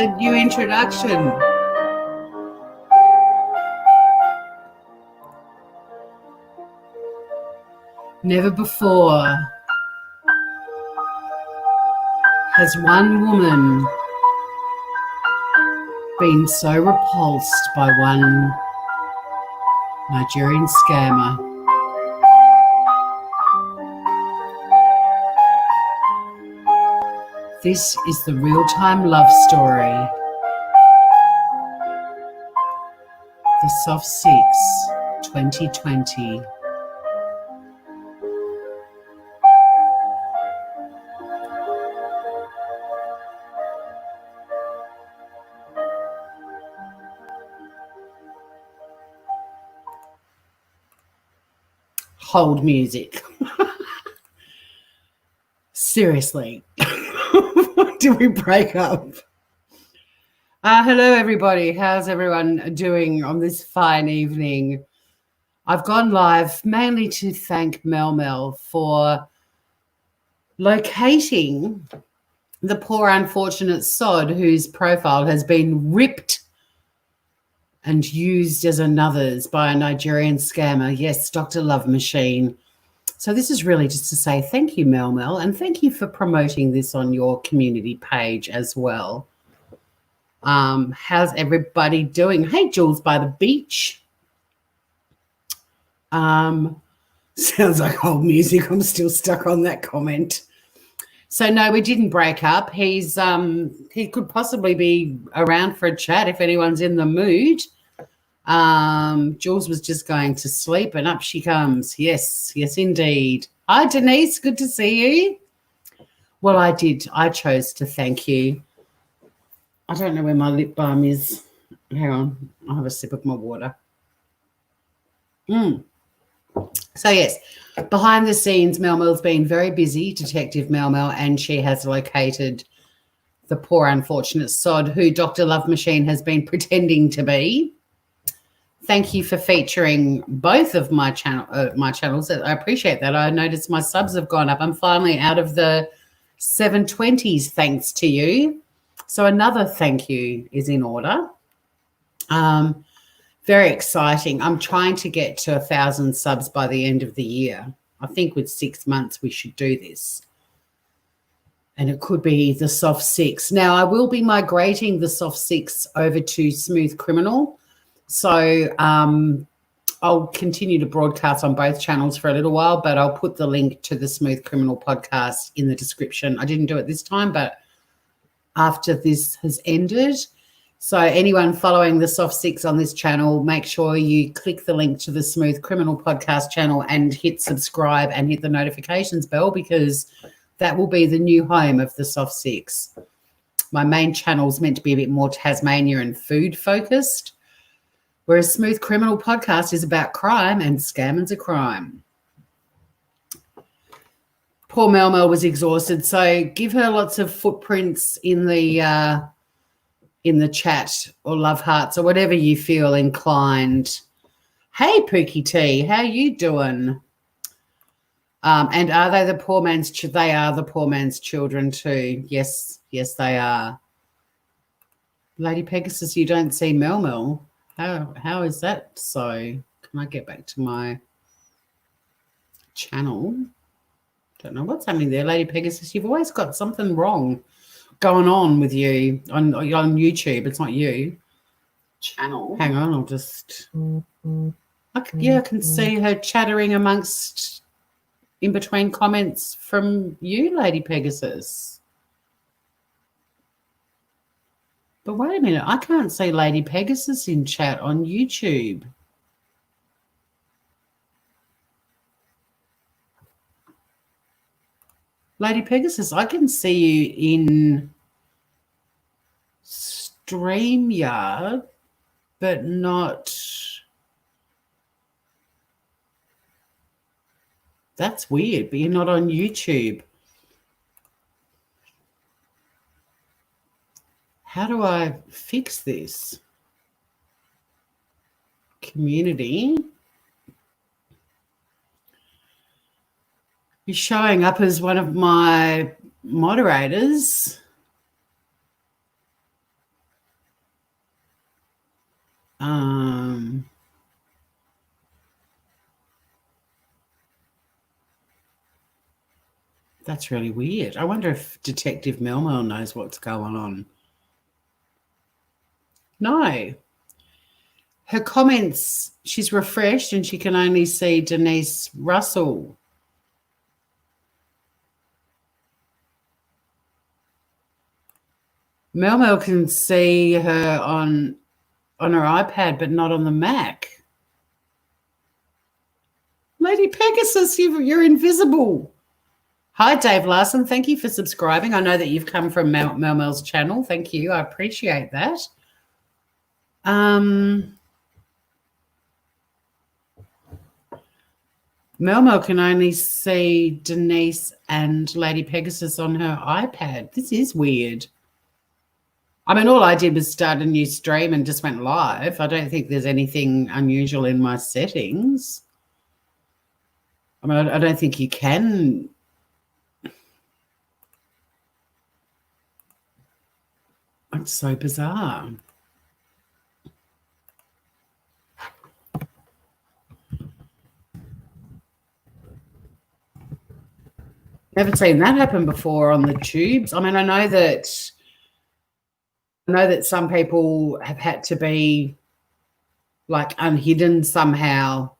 the new introduction. Never before has one woman been so repulsed by one Nigerian scammer. This is the real-time love story. The Soft Six 2020. Hold music. Seriously. Do we break up? Hello, everybody. How's everyone doing on this fine evening? I've gone live mainly to thank Mel Mel for locating the poor unfortunate sod whose profile has been ripped and used as another's by a Nigerian scammer. Yes, Dr. Love Machine. So this is really just to say thank you, Mel Mel, and thank you for promoting this on your community page as well. How's everybody doing? Hey, Jules by the beach. Sounds like old music. I'm still stuck on that comment. So no, we didn't break up. He could possibly be around for a chat if anyone's in the mood. Jules was just going to sleep and up she comes. Yes, indeed. Hi, Denise. Good to see you. Well, I did. I chose to thank you. I don't know where my lip balm is. Hang on. I'll have a sip of my water. So, yes, behind the scenes, Mel Mel's been very busy, Detective Mel Mel, and she has located the poor unfortunate sod who Dr. Love Machine has been pretending to be. Thank you for featuring both of my channels. I appreciate that. I noticed my subs have gone up. I'm finally out of the 720s thanks to you. So another thank you is in order. Very exciting. I'm trying to get to 1,000 subs by the end of the year. I think with 6 months we should do this. And it could be the Soft Six. Now, I will be migrating the Soft Six over to Smooth Criminal. So I'll continue to broadcast on both channels for a little while, but I'll put the link to the Smooth Criminal podcast in the description. I didn't do it this time, but after this has ended. So anyone following the Soft Six on this channel, make sure you click the link to the Smooth Criminal podcast channel and hit subscribe and hit the notifications bell, because that will be the new home of the Soft Six. My main channel is meant to be a bit more Tasmania and food focused, whereas Smooth Criminal podcast is about crime, and scamming's a crime. Poor Mel Mel was exhausted, so give her lots of footprints in the chat or love hearts or whatever you feel inclined. Hey, Pookie T, how you doing? And are they the poor man's? They are the poor man's children too. Yes, they are. Lady Pegasus, you don't see Mel Mel. How is that so? Can I get back to my channel? Don't know what's happening there, Lady Pegasus. You've always got something wrong going on with you on YouTube. It's not you. Channel. Hang on, I'll just. I can see her chattering amongst in between comments from you, Lady Pegasus. But wait a minute, I can't see Lady Pegasus in chat on YouTube. Lady Pegasus, I can see you in StreamYard, but not. That's weird, but you're not on YouTube. How do I fix this? Community. You're showing up as one of my moderators. That's really weird. I wonder if Detective Mel Mel knows what's going on. No. Her comments, she's refreshed and she can only see Denise Russell. Mel Mel can see her on her iPad, but not on the Mac. Lady Pegasus, you're invisible. Hi, Dave Larson. Thank you for subscribing. I know that you've come from Mel Mel's channel. Thank you. I appreciate that. Mel Mel can only see Denise and Lady Pegasus on her iPad. This is weird. I mean, all I did was start a new stream and just went live. I don't think there's anything unusual in my settings. I mean, I don't think you can. It's so bizarre. Never seen that happen before on the tubes. I mean, I know that some people have had to be like unhidden somehow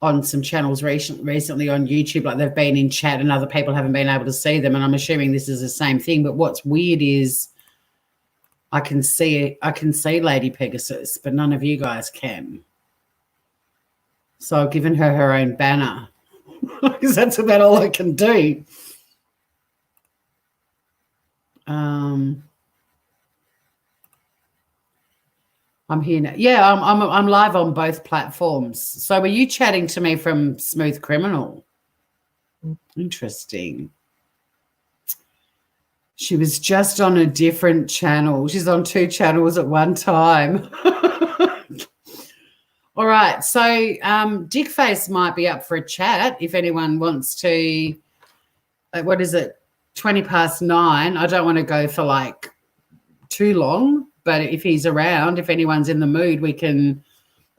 on some channels recently on YouTube, like they've been in chat and other people haven't been able to see them. And I'm assuming this is the same thing. But what's weird is I can see Lady Pegasus, but none of you guys can. So I've given her her own banner because that's about all I can do. I'm here now. Yeah, I'm live on both platforms. So were you chatting to me from Smooth Criminal? Interesting. She was just on a different channel. She's on 2 channels at one time. All right. So Dickface might be up for a chat if anyone wants to. What is it? 9:20. I don't want to go for like too long. But if he's around, if anyone's in the mood, we can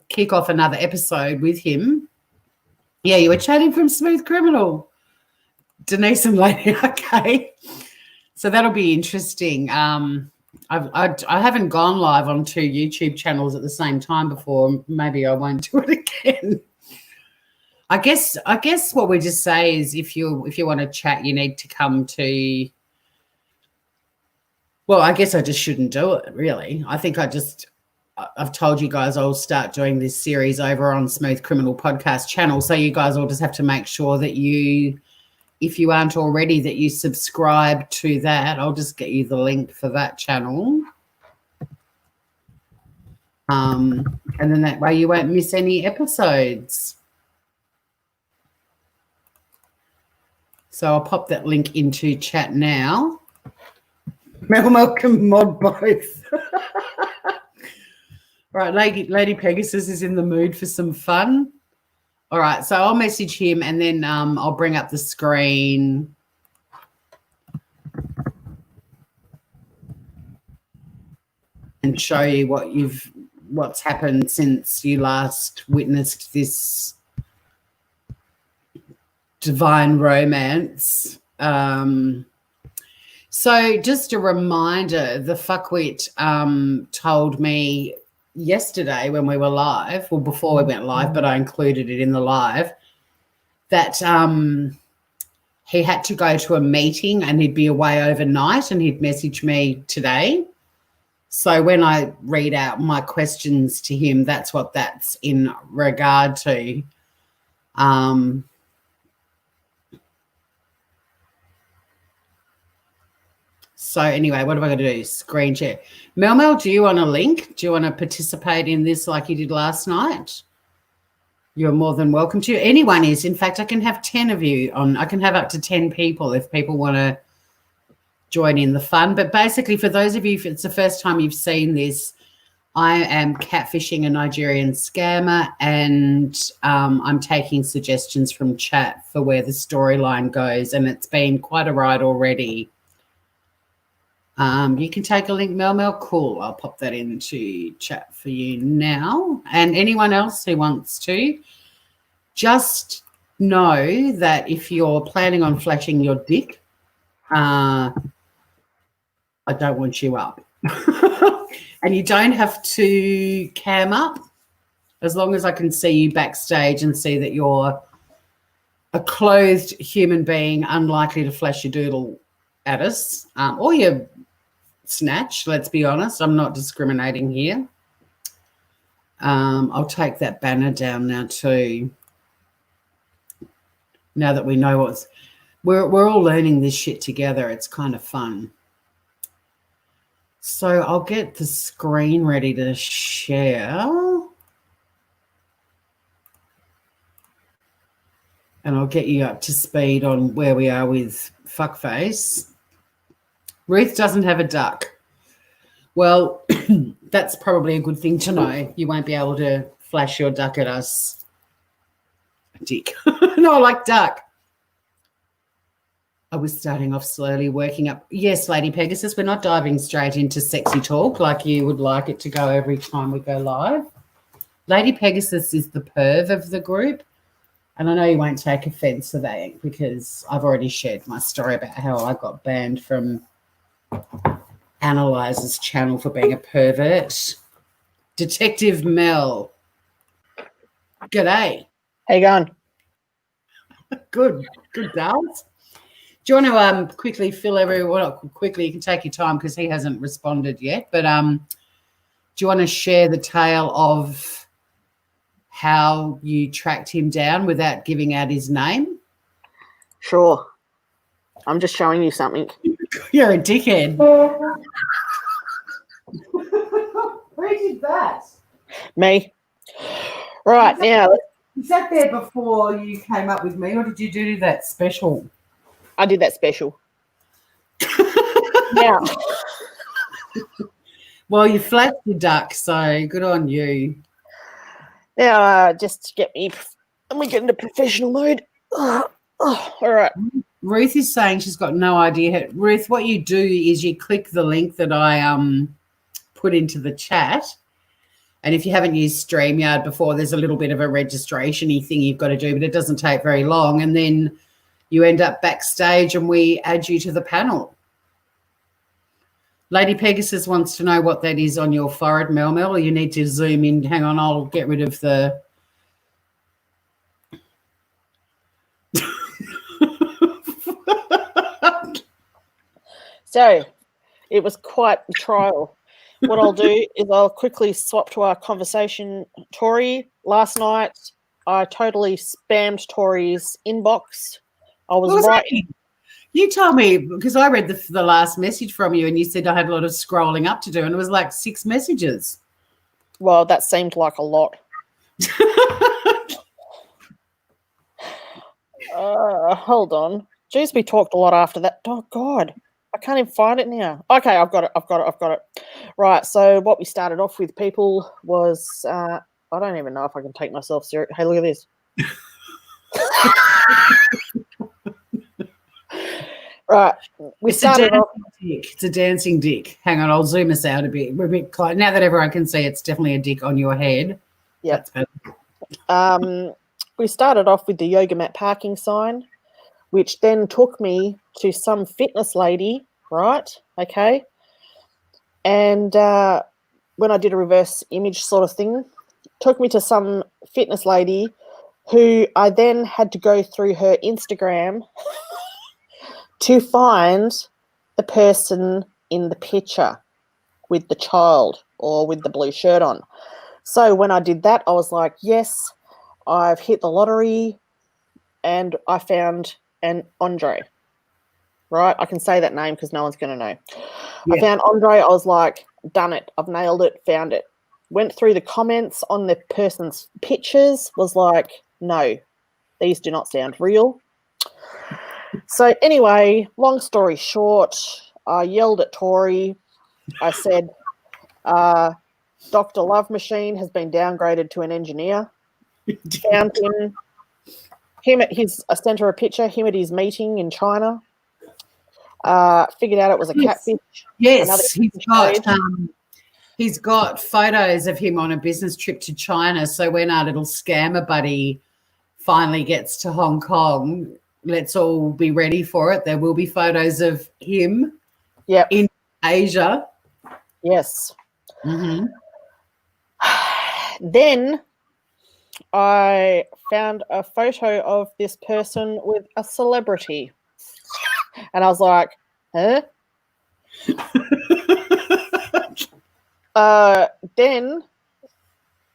kick off another episode with him. Yeah, you were chatting from Smooth Criminal. Denise and Lady, okay. So that'll be interesting. I haven't gone live on 2 YouTube channels at the same time before. Maybe I won't do it again. I guess what we just say is if you want to chat, you need to come to. Well, I guess I just shouldn't do it, really. I think I've told you guys I'll start doing this series over on Smooth Criminal Podcast channel. So you guys all just have to make sure that if you aren't already, that you subscribe to that. I'll just get you the link for that channel. And then that way you won't miss any episodes. So I'll pop that link into chat now. Mel can mod both. Right, Lady Pegasus is in the mood for some fun. All right, so I'll message him and then I'll bring up the screen. And show you what's happened since you last witnessed this divine romance. So just a reminder, the fuckwit told me yesterday when we were live, well, before we went live, but I included it in the live, that he had to go to a meeting and he'd be away overnight and he'd message me today. So when I read out my questions to him, that's what that's in regard to. So anyway, what am I going to do? Screen share. Mel, do you want a link? Do you want to participate in this like you did last night? You're more than welcome to. Anyone is. In fact, I can have 10 of you on. I can have up to 10 people if people want to join in the fun. But basically, for those of you, if it's the first time you've seen this, I am catfishing a Nigerian scammer and I'm taking suggestions from chat for where the storyline goes. And it's been quite a ride already. You can take a link, Mel Mel. Cool. I'll pop that into chat for you now. And anyone else who wants to, just know that if you're planning on flashing your dick, I don't want you up. And you don't have to cam up, as long as I can see you backstage and see that you're a clothed human being, unlikely to flash your doodle at us, or your snatch. Let's be honest. I'm not discriminating here. I'll take that banner down now too. Now that we know we're all learning this shit together. It's kind of fun. So I'll get the screen ready to share. And I'll get you up to speed on where we are with fuckface. Ruth doesn't have a duck. Well, that's probably a good thing to know. You won't be able to flash your duck at us. Dick. No, I like duck. I was starting off slowly, working up. Yes, Lady Pegasus, we're not diving straight into sexy talk like you would like it to go every time we go live. Lady Pegasus is the perv of the group. And I know you won't take offense to that because I've already shared my story about how I got banned from Analyzer's channel for being a pervert. Detective Mel. G'day. How you going? Good, Dales. Do you want to quickly fill everyone up? Quickly, you can take your time because he hasn't responded yet. But do you want to share the tale of how you tracked him down without giving out his name? Sure. I'm just showing you something. You're a dickhead. Who did that? Me. Right, now. Was that there before you came up with me, or did you do that special? I did that special. Now. Well, you flashed your duck, so good on you. Now, just to get me, let me get into professional mode. All right. Ruth is saying she's got no idea. Ruth, what you do is you click the link that I put into the chat. And if you haven't used StreamYard before, there's a little bit of a registration-y thing you've got to do, but it doesn't take very long. And then you end up backstage and we add you to the panel. Lady Pegasus wants to know what that is on your forehead, Mel Mel, or you need to zoom in. Hang on, I'll get rid of the... So, it was quite a trial. What I'll do is I'll quickly swap to our conversation. Tori, last night I totally spammed Tori's inbox. I was right. You told me, because I read the last message from you and you said I had a lot of scrolling up to do, and it was like 6 messages. Well, that seemed like a lot. Hold on. Jeez, we talked a lot after that. Oh, God. I can't even find it now. Okay, I've got it. Right, so what we started off with, people, was I don't even know if I can take myself serious. Hey, look at this. Right, It's a dancing dick. Hang on, I'll zoom us out a bit. We're a bit close. Now that everyone can see, it's definitely a dick on your head. Yeah. We started off with the yoga mat parking sign, which then took me to some fitness lady, right? Okay. And when I did a reverse image sort of thing, took me to some fitness lady who I then had to go through her Instagram to find the person in the picture with the child or with the blue shirt on. So when I did that, I was like, yes, I've hit the lottery, and I found an Andre, right? I can say that name because no one's going to know. Yeah. I found Andre. I was like, done it. I've nailed it, found it. Went through the comments on the person's pictures, was like, no, these do not sound real. So anyway, long story short, I yelled at Tori. I said, Dr. Love Machine has been downgraded to an engineer. Found him at his, I sent her a picture, him at his meeting in China. Figured out it was a catfish. Another Yes, catfish page. he's got photos of him on a business trip to China. So when our little scammer buddy finally gets to Hong Kong, let's all be ready for it. There will be photos of him in Asia. Yes. Mm-hmm. Then I found a photo of this person with a celebrity. And I was like, huh? Then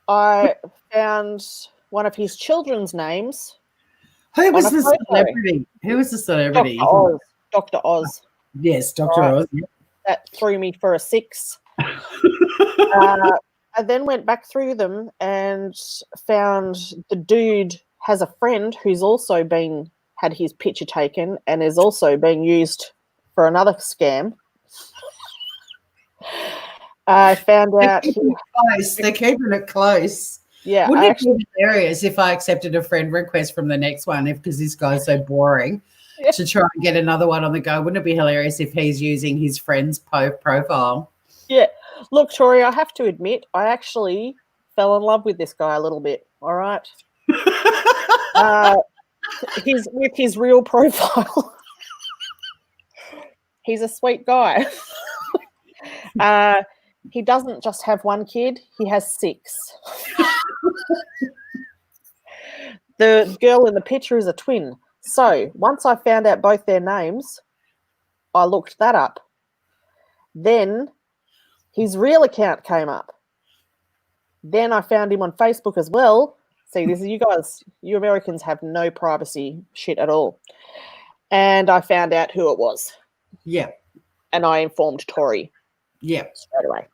I found one of his children's names. Who was the celebrity? Who was the celebrity? Dr. Oz. Yes, Dr. Oz. Yep. That threw me for a 6. I then went back through them and found the dude has a friend who's also had his picture taken and is also being used for another scam. I found out they're keeping it close. Yeah, wouldn't it be hilarious if I accepted a friend request from the next one because this guy's so boring to try and get another one on the go? Wouldn't it be hilarious if he's using his friend's profile? Yeah. Look, Tori, I have to admit, I actually fell in love with this guy a little bit. All right. With his real profile. He's a sweet guy. He doesn't just have one kid, he has 6. The girl in the picture is a twin. So once I found out both their names, I looked that up. Then his real account came up. Then I found him on Facebook as well. See, this is you Americans have no privacy shit at all. And I found out who it was. Yeah. And I informed Tori. Yeah. Straight away.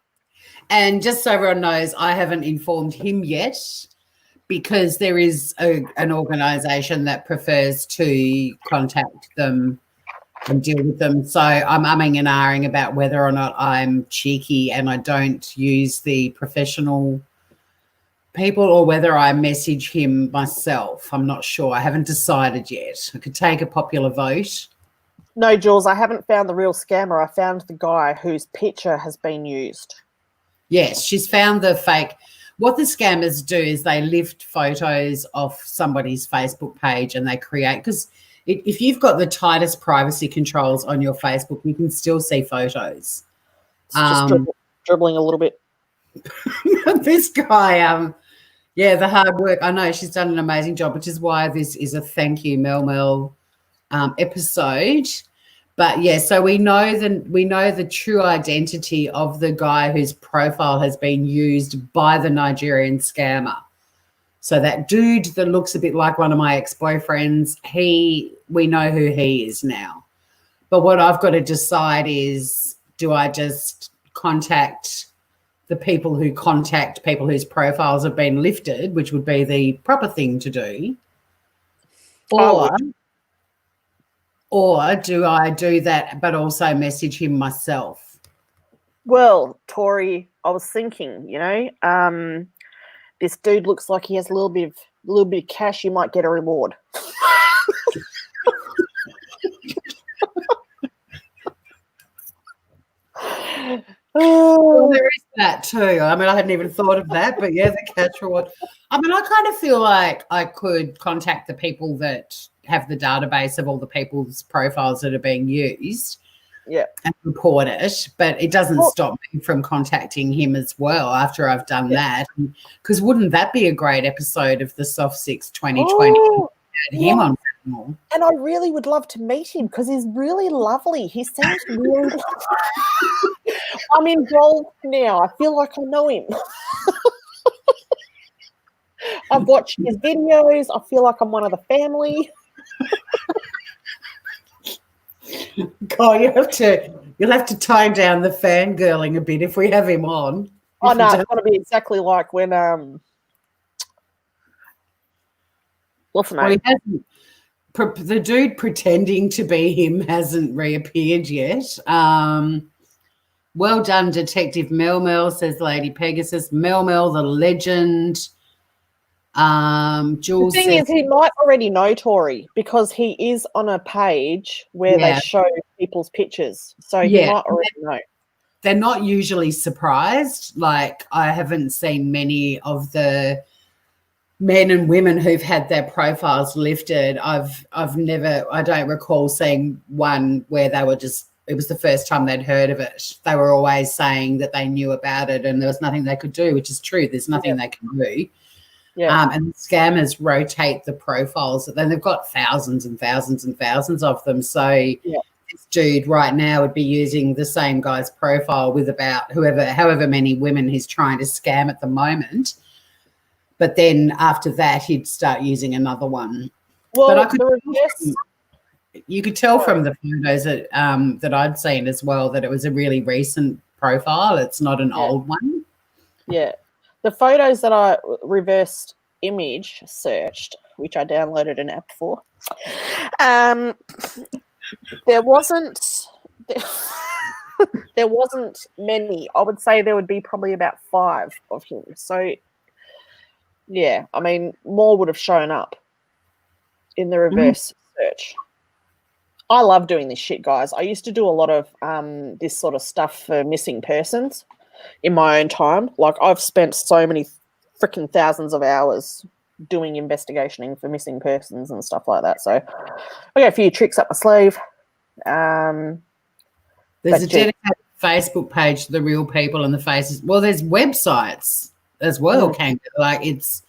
And just so everyone knows, I haven't informed him yet because there is an organisation that prefers to contact them and deal with them. So I'm umming and ahhing about whether or not I'm cheeky and I don't use the professional people or whether I message him myself. I'm not sure. I haven't decided yet. I could take a popular vote. No, Jules, I haven't found the real scammer. I found the guy whose picture has been used. Yes, she's found the fake. What the scammers do is they lift photos off somebody's Facebook page and they create, because if you've got the tightest privacy controls on your Facebook, you can still see photos. It's just dribbling a little bit. This guy, the hard work. I know she's done an amazing job, which is why this is a thank you, Mel Mel episode. But yeah, so we know the true identity of the guy whose profile has been used by the Nigerian scammer. So that dude that looks a bit like one of my ex-boyfriends, we know who he is now. But what I've got to decide is, do I just contact the people who contact people whose profiles have been lifted, which would be the proper thing to do, or do I do that but also message him myself? Well, Tori, I was thinking, this dude looks like he has a little bit of cash. You might get a reward. Well, there is that too. I mean, I hadn't even thought of that, but yeah, the cash reward. I mean, I kind of feel like I could contact the people that have the database of all the people's profiles that are being used, and report it. But it doesn't stop me from contacting him as well after I've done that. Because wouldn't that be a great episode of the Soft 6 2020? Him on panel. And I really would love to meet him because he's really lovely. He seems really lovely. I'm involved now. I feel like I know him. I've watched his videos. I feel like I'm one of the family. God, you'll have to tone down the fangirling a bit if we have him on. Oh no, it's gonna be exactly like when what's the name? The dude pretending to be him hasn't reappeared yet. Well done, Detective Mel Mel, says Lady Pegasus. Mel Mel, the legend. The Jules thing says, is, he might already know Tori because he is on a page where they yeah, show people's pictures. So he yeah. might already know. They're not usually surprised. Like, I haven't seen many of the men and women who've had their profiles lifted. I don't recall seeing one where they were just, it was the first time they'd heard of it. They were always saying that they knew about it and there was nothing they could do, which is true. There's nothing they can do. Yeah. And the scammers rotate the profiles. Then they've got thousands and thousands and thousands of them. So this dude right now would be using the same guy's profile with about however many women he's trying to scam at the moment. But then after that, he'd start using another one. Well, but you could tell from the photos that I'd seen as well that it was a really recent profile. It's not an old one. Yeah. The photos that I reversed image searched, which I downloaded an app for, there wasn't many. I would say there would be probably about 5 of him. So, yeah, I mean, more would have shown up in the reverse search. I love doing this shit, guys. I used to do a lot of this sort of stuff for missing persons in my own time. Like, I've spent so many freaking thousands of hours doing investigating for missing persons and stuff like that. So I got a few tricks up my sleeve. There's a dedicated Facebook page to the real people and the faces. Well, there's websites as well. Like, it's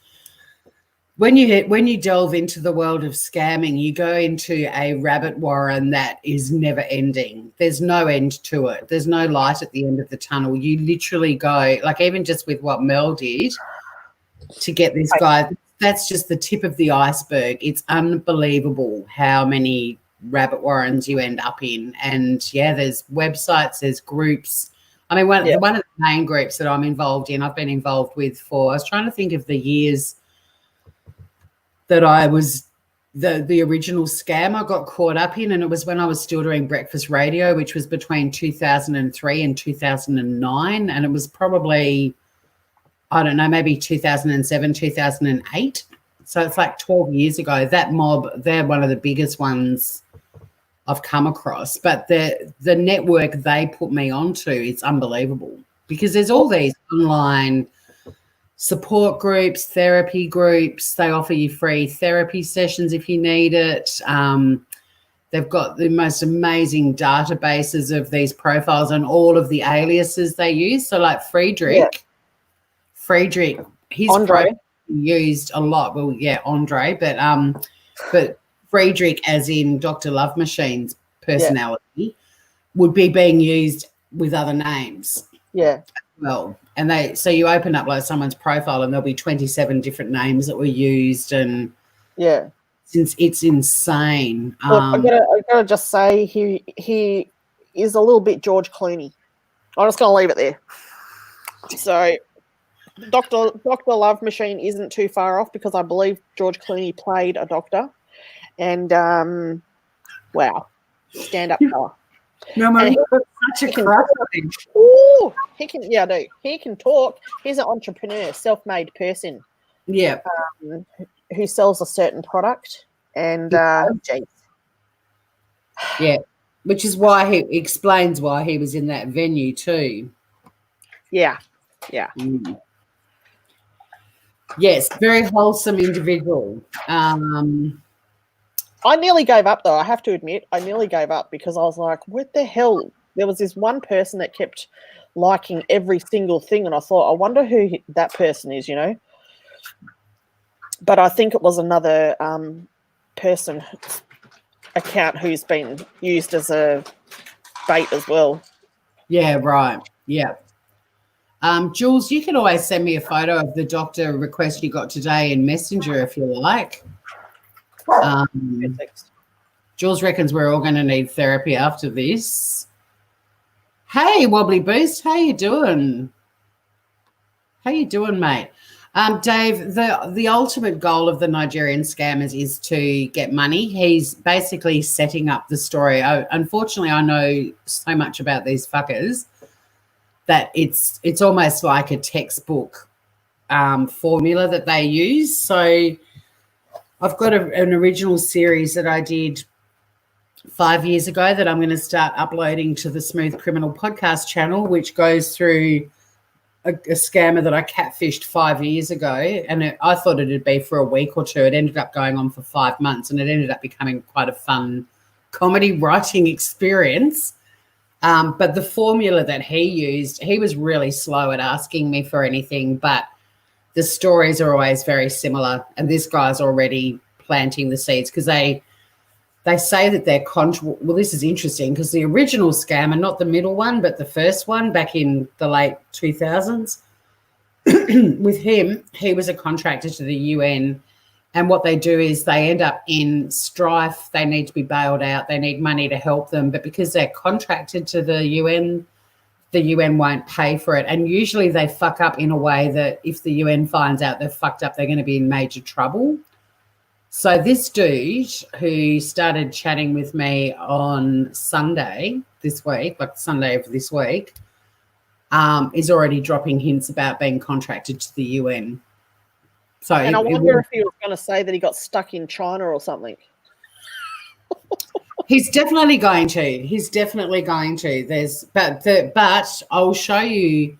when you delve into the world of scamming, you go into a rabbit warren that is never ending. There's no end to it. There's no light at the end of the tunnel. You literally go, like, even just with what Mel did to get this guy, that's just the tip of the iceberg. It's unbelievable how many rabbit warrens you end up in. And yeah, there's websites, there's groups. I mean, one of the main groups that I'm involved in, I've been involved with for, I was trying to think of the years that I was the original scam I got caught up in, and it was when I was still doing breakfast radio, which was between 2003 and 2009, and it was probably, I don't know, maybe 2007, 2008. So it's like 12 years ago. That mob, they're one of the biggest ones I've come across. But the network they put me onto, it's unbelievable because there's all these online support groups, therapy groups. They offer you free therapy sessions if you need it. They've got the most amazing databases of these profiles and all of the aliases they use. So like Friedrich, his profile used a lot. Well, yeah, Andre, but Friedrich, as in Dr. Love Machine's personality, would be being used with other names. Yeah. Well, and so you open up like someone's profile and there'll be 27 different names that were used, and since it's insane. Look, I gotta just say he is a little bit George Clooney. I'm just gonna leave it there. So Dr. Love Machine isn't too far off because I believe George Clooney played a doctor, and wow, stand up fella. No, man, such a crush. Ooh, he can. Yeah, no, he can talk. He's an entrepreneur, self-made person. Yeah, who sells a certain product, and yeah, which is why he explains why he was in that venue too. Yeah. Yes, very wholesome individual. I nearly gave up, though. I have to admit, I nearly gave up because I was like, what the hell? There was this one person that kept liking every single thing, and I thought, I wonder who that person is, you know? But I think it was another person account who's been used as a bait as well. Yeah, right. Yeah. Jules, you can always send me a photo of the doctor request you got today in Messenger if you like. Jules reckons we're all going to need therapy after this. Hey, Wobbly Boost, how you doing? How you doing, mate? Dave, the ultimate goal of the Nigerian scammers is to get money. He's basically setting up the story. Unfortunately, I know so much about these fuckers that it's almost like a textbook formula that they use. So I've got an original series that I did 5 years ago that I'm going to start uploading to the Smooth Criminal podcast channel, which goes through a scammer that I catfished 5 years ago. And I thought it'd be for a week or two. It ended up going on for 5 months, and it ended up becoming quite a fun comedy writing experience. But the formula that he used, he was really slow at asking me for anything, but the stories are always very similar. And this guy's already planting the seeds because they say that they're well, this is interesting because the original scammer, not the middle one, but the first one back in the late 2000s, with him, he was a contractor to the UN. And what they do is they end up in strife. They need to be bailed out. They need money to help them. But because they're contracted to the UN won't pay for it. And usually they fuck up in a way that if the UN finds out they're fucked up, they're going to be in major trouble. So this dude who started chatting with me on Sunday this week, like Sunday of this week, is already dropping hints about being contracted to the UN. So, and I wonder if he was going to say that he got stuck in China or something. He's definitely going to. But I'll show you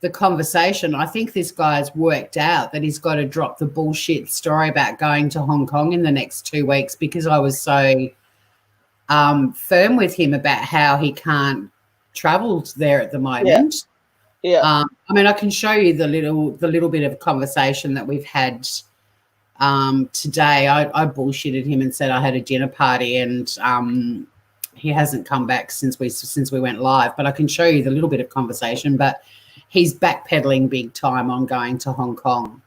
the conversation. I think this guy's worked out that he's got to drop the bullshit story about going to Hong Kong in the next 2 weeks because I was so firm with him about how he can't travel there at the moment. Yeah. I mean, I can show you the little bit of conversation that we've had today. I bullshitted him and said I had a dinner party, and he hasn't come back since we went live. But I can show you the little bit of conversation. But he's backpedaling big time on going to Hong Kong,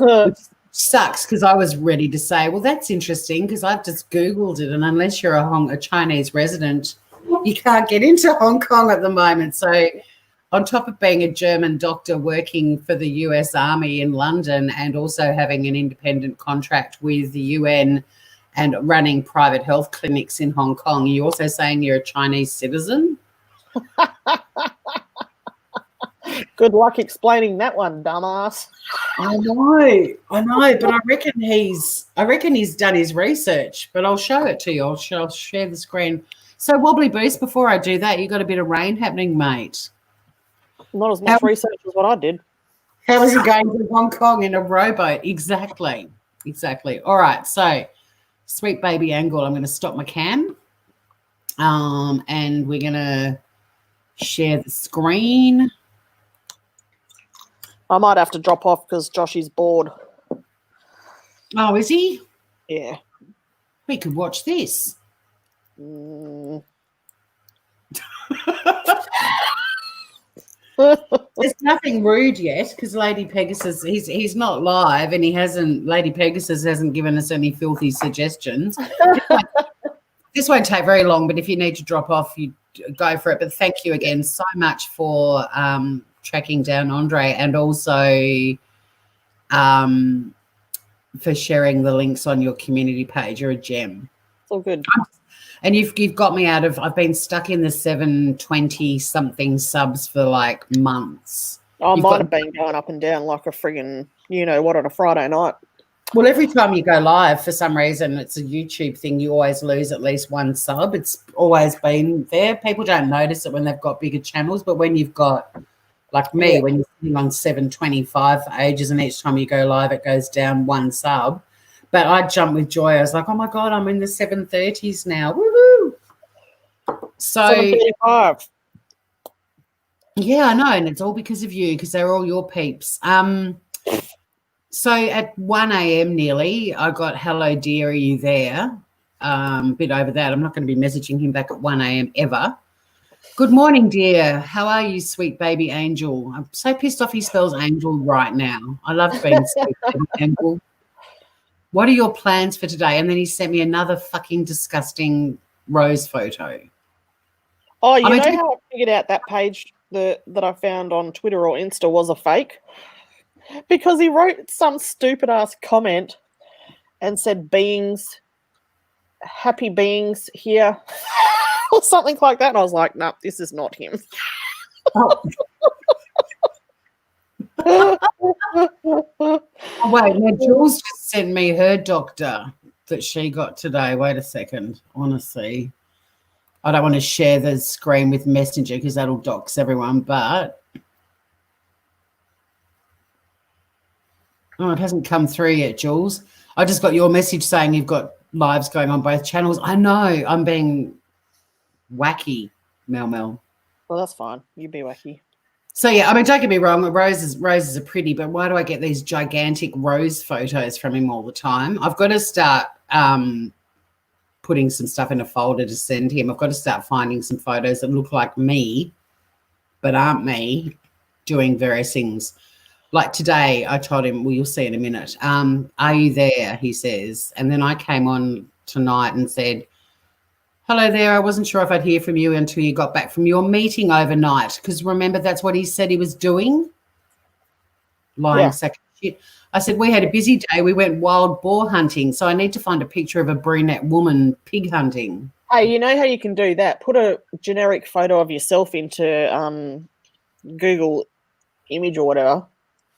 which sucks because I was ready to say, well, that's interesting because I've just Googled it, and unless you're a Chinese resident, you can't get into Hong Kong at the moment. So on top of being a German doctor working for the US Army in London and also having an independent contract with the UN and running private health clinics in Hong Kong, you're also saying you're a Chinese citizen? Good luck explaining that one, dumbass. I know, but I reckon he's done his research, but I'll show it to you. I'll share the screen. So Wobbly Boost, before I do that, you got a bit of rain happening, mate. Not as much research as what I did. How is it going to Hong Kong in a rowboat? Exactly. All right, so Sweet Baby Angle, I'm going to stop my cam, and we're going to share the screen. I might have to drop off because Josh is bored. Oh, is he? Yeah. We could watch this. There's nothing rude yet because Lady Pegasus, he's not live, and Lady Pegasus hasn't given us any filthy suggestions. This won't take very long, but if you need to drop off, you go for it. But thank you again so much for tracking down Andre, and also for sharing the links on your community page. You're a gem. It's all good. And you've got me out of, I've been stuck in the 720 something subs for like months. I might have been going up and down like a friggin', what, on a Friday night. Well, every time you go live, for some reason, it's a YouTube thing. You always lose at least one sub. It's always been there. People don't notice it when they've got bigger channels, but when you've got, like me, when you're sitting on 725 for ages and each time you go live, it goes down one sub. But I jumped with joy. I was like, oh, my God, I'm in the 730s now. Woohoo! So 735. Yeah, I know, and it's all because of you, because they're all your peeps. So at 1 a.m. nearly, I got, hello, dear, are you there? Bit over that. I'm not going to be messaging him back at 1 a.m. ever. Good morning, dear. How are you, sweet baby angel? I'm so pissed off he spells angel right now. I love being sweet baby angel. What are your plans for today? And then he sent me another fucking disgusting rose photo. Oh, you know how I figured out that page that I found on Twitter or Insta was a fake? Because he wrote some stupid-ass comment and said happy beings here or something like that. And I was like, no, this is not him. Oh. Oh, wait, now Jules just sent me her doctor that she got today. Wait a second. Honestly, I don't want to share the screen with Messenger because that'll dox everyone, but oh, it hasn't come through yet, Jules. I just got your message saying you've got lives going on both channels. I know, I'm being wacky, Mel Mel. Well, that's fine. You be wacky. So, yeah, I mean, don't get me wrong, roses are pretty, but why do I get these gigantic rose photos from him all the time? I've got to start putting some stuff in a folder to send him. I've got to start finding some photos that look like me but aren't me doing various things. Like today, I told him, well, you'll see in a minute. Are you there? He says. And then I came on tonight and said, hello there. I wasn't sure if I'd hear from you until you got back from your meeting overnight. Because remember, that's what he said he was doing. Lying sack of shit. I said, we had a busy day. We went wild boar hunting. So I need to find a picture of a brunette woman pig hunting. Hey, you know how you can do that? Put a generic photo of yourself into Google image or whatever,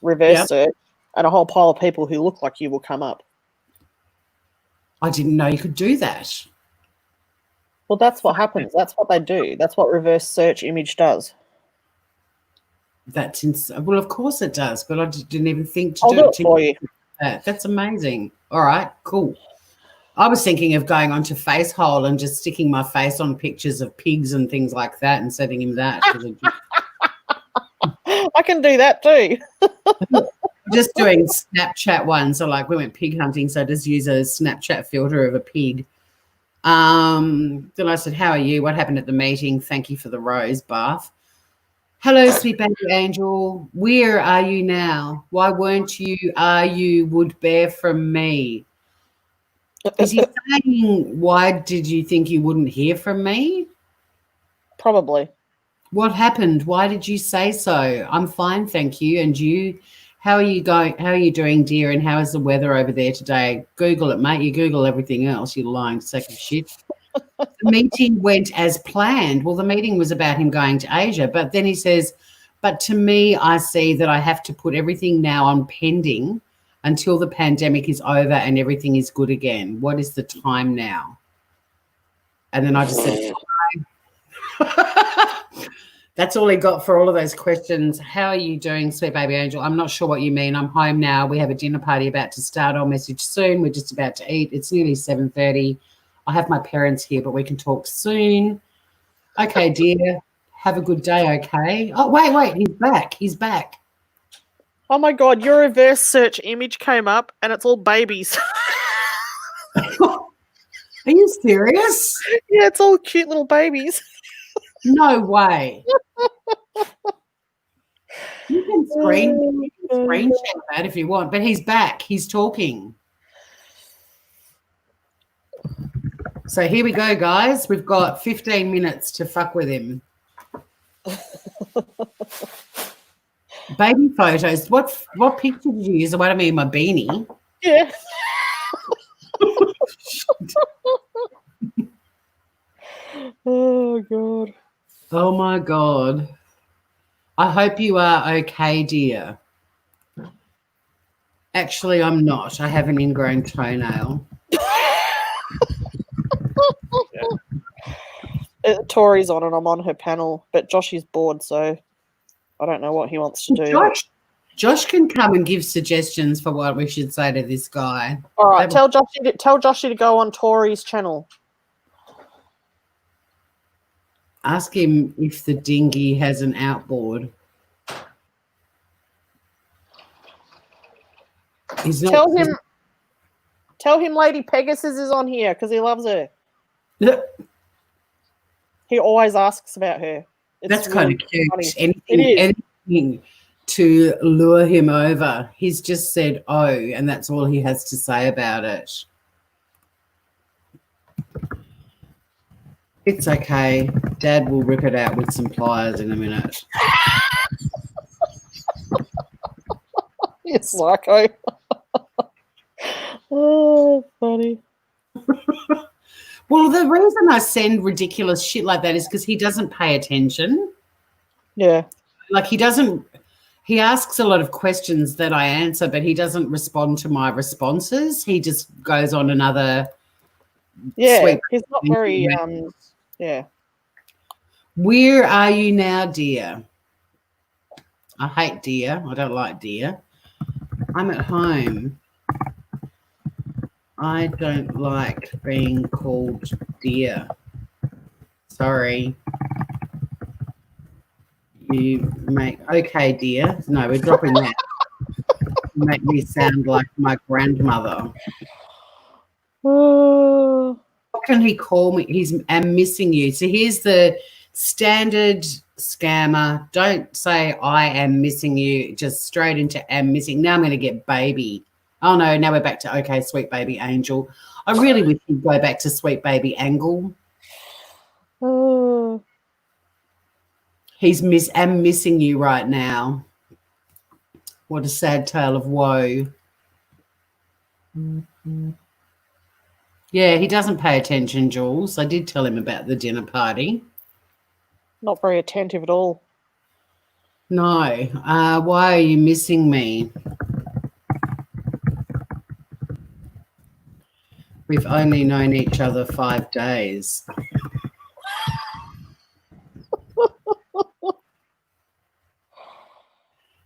reverse search, and a whole pile of people who look like you will come up. I didn't know you could do that. Well, that's what happens. That's what they do. That's what reverse search image does. Well, of course it does, but I just didn't even think to I'll do it for you. That's amazing. All right, cool. I was thinking of going onto Facehole and just sticking my face on pictures of pigs and things like that and sending him that. I can do that too. Just doing Snapchat ones. So like we went pig hunting, so just use a Snapchat filter of a pig. Then I said, how are you? What happened at the meeting? Thank you for the rose bath. Hello, sweet baby angel. Where are you now? Why weren't you? Are you would bear from me? Is he saying, why did you think you wouldn't hear from me? Probably. What happened? Why did you say so? I'm fine, thank you. And you? How are you going? How are you doing, dear? And how is the weather over there today? Google it, mate. You Google everything else, you lying sack of shit. The meeting went as planned. Well, the meeting was about him going to Asia, but then he says, but to me, I see that I have to put everything now on pending until the pandemic is over and everything is good again. What is the time now? And then I just said, that's all he got for all of those questions. How are you doing, sweet baby angel? I'm not sure what you mean. I'm home now. We have a dinner party about to start. I'll message soon. We're just about to eat. It's nearly 7:30. I have my parents here, but we can talk soon. Okay, dear. Have a good day, okay? Oh, wait. He's back. He's back. Oh, my God. Your reverse search image came up, and it's all babies. Are you serious? Yeah, it's all cute little babies. No way. You can screen share that if you want, but he's back. He's talking. So here we go, guys. We've got 15 minutes to fuck with him. Baby photos. What picture did you use? The one of me in my beanie. Yeah. Oh, God. Oh, my God. I hope you are okay, dear. Actually, I'm not. I have an ingrown toenail. Tori's on and I'm on her panel, but Josh is bored, so I don't know what he wants to do. Josh can come and give suggestions for what we should say to this guy. All right, tell Joshy to go on Tori's channel. Ask him if the dinghy has an outboard. Tell him Lady Pegasus is on here because he loves her. He always asks about her. That's really kind of cute. Anything to lure him over. He's just said, oh, and that's all he has to say about it. It's okay. Dad will rip it out with some pliers in a minute. You psycho. Oh, funny. Well, the reason I send ridiculous shit like that is because he doesn't pay attention. Yeah. Like he doesn't He asks a lot of questions that I answer, but he doesn't respond to my responses. He just goes on another sweet. He's not very yeah. Where are you now, dear? I hate dear. I don't like dear. I'm at home. I don't like being called dear. Sorry. You make okay, dear. No, we're dropping that. You make me sound like my grandmother. What can he call me? I'm missing you. So here's the standard scammer. Don't say I am missing you. Just straight into am missing. Now I'm going to get baby. Oh no, now we're back to okay, sweet baby angel. I really wish you'd go back to sweet baby angle. I'm missing you right now. What a sad tale of woe. Yeah, he doesn't pay attention, Jules. I did tell him about the dinner party. Not very attentive at all. No. Why are you missing me? We've only known each other 5 days.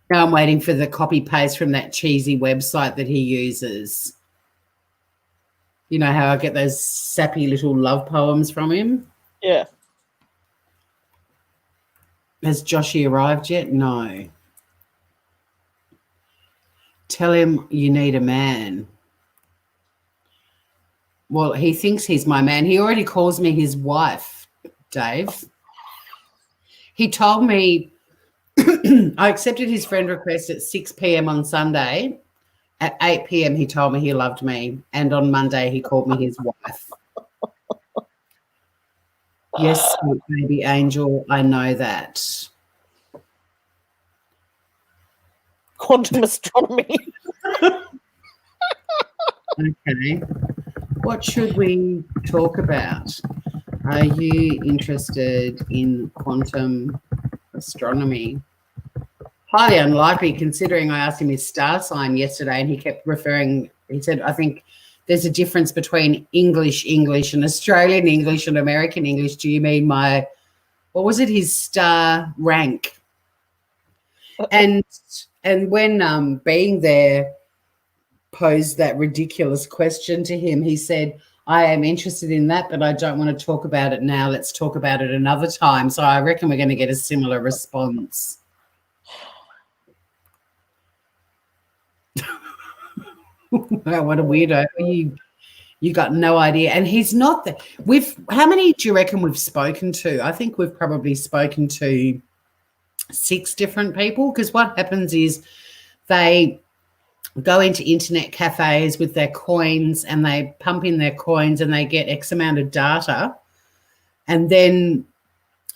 Now I'm waiting for the copy paste from that cheesy website that he uses. You know how I get those sappy little love poems from him? Yeah. Has Joshy arrived yet? No. Tell him you need a man. Well, he thinks he's my man. He already calls me his wife, Dave. He told me I accepted his friend request at 6 p.m. on Sunday. At 8 p.m. he told me he loved me. And on Monday he called me his wife. Yes, sweet baby angel, I know that. Quantum astronomy. Okay. What should we talk about? Are you interested in quantum astronomy? Highly unlikely, considering I asked him his star sign yesterday and he kept referring, he said, I think there's a difference between English and Australian English and American English. Do you mean my, what was it, his star rank? And when being there posed that ridiculous question to him, he said, I am interested in that, but I don't want to talk about it now. Let's talk about it another time. So I reckon we're going to get a similar response. What a weirdo. You got no idea. And he's not the how many do you reckon we've spoken to? I think we've probably spoken to 6 different people, because what happens is they go into internet cafes with their coins and they pump in their coins and they get X amount of data. And then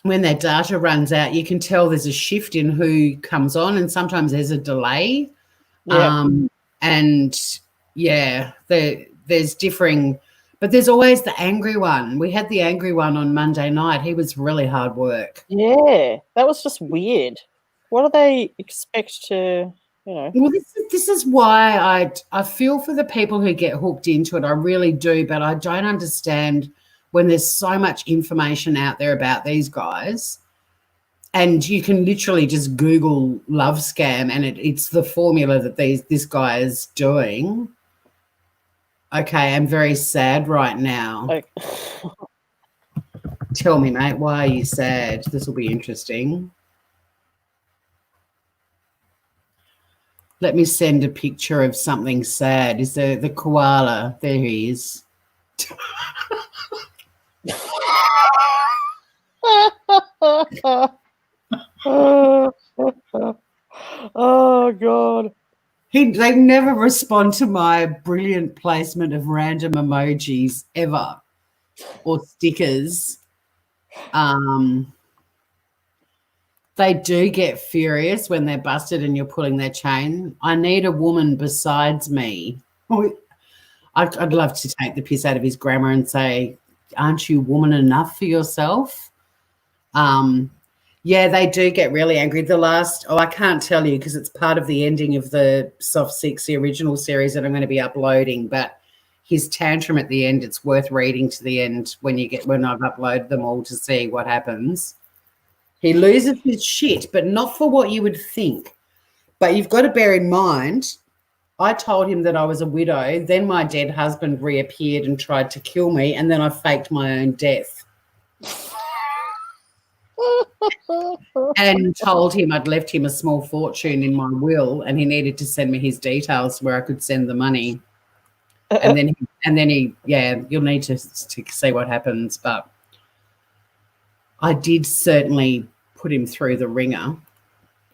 when their data runs out, you can tell there's a shift in who comes on, and sometimes there's a delay. Yeah. And yeah, there's differing, but there's always the angry one. We had the angry one on Monday night. He was really hard work. Yeah, that was just weird. What do they expect to, you know? Well, this is why I feel for the people who get hooked into it. I really do, but I don't understand when there's so much information out there about these guys. And you can literally just Google love scam and it's the formula that this guy is doing. Okay, I'm very sad right now. Like, Tell me, mate, why are you sad? This will be interesting. Let me send a picture of something sad. Is there the koala? There he is. oh God. They never respond to my brilliant placement of random emojis ever or stickers. They do get furious when they're busted and you're pulling their chain. I need a woman besides me. I'd love to take the piss out of his grammar and say, aren't you woman enough for yourself? Yeah, they do get really angry. I can't tell you because it's part of the ending of the Soft Six, the original series that I'm going to be uploading. But his tantrum at the end, it's worth reading to the end when I've uploaded them all to see what happens. He loses his shit, but not for what you would think. But you've got to bear in mind, I told him that I was a widow. Then my dead husband reappeared and tried to kill me, and then I faked my own death. And told him I'd left him a small fortune in my will and he needed to send me his details where I could send the money. And then he, you'll need to see what happens. But I did certainly put him through the ringer.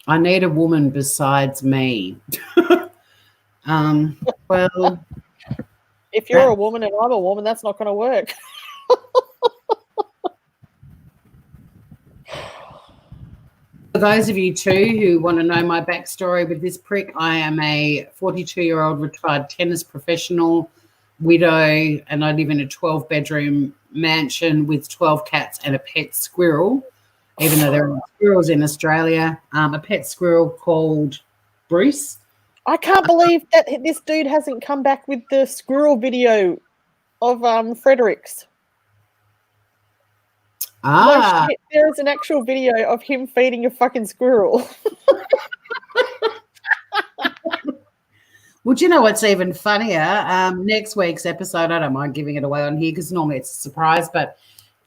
I need a woman besides me. Well, if you're a woman and I'm a woman, that's not going to work. For those of you too who want to know my backstory with this prick, I am a 42-year-old retired tennis professional, widow, and I live in a 12-bedroom mansion with 12 cats and a pet squirrel, even though there are squirrels in Australia. A pet squirrel called Bruce. I can't believe that this dude hasn't come back with the squirrel video of Fredericks. No shit, there is an actual video of him feeding a fucking squirrel. Well, do you know what's even funnier? Next week's episode, I don't mind giving it away on here because normally it's a surprise, but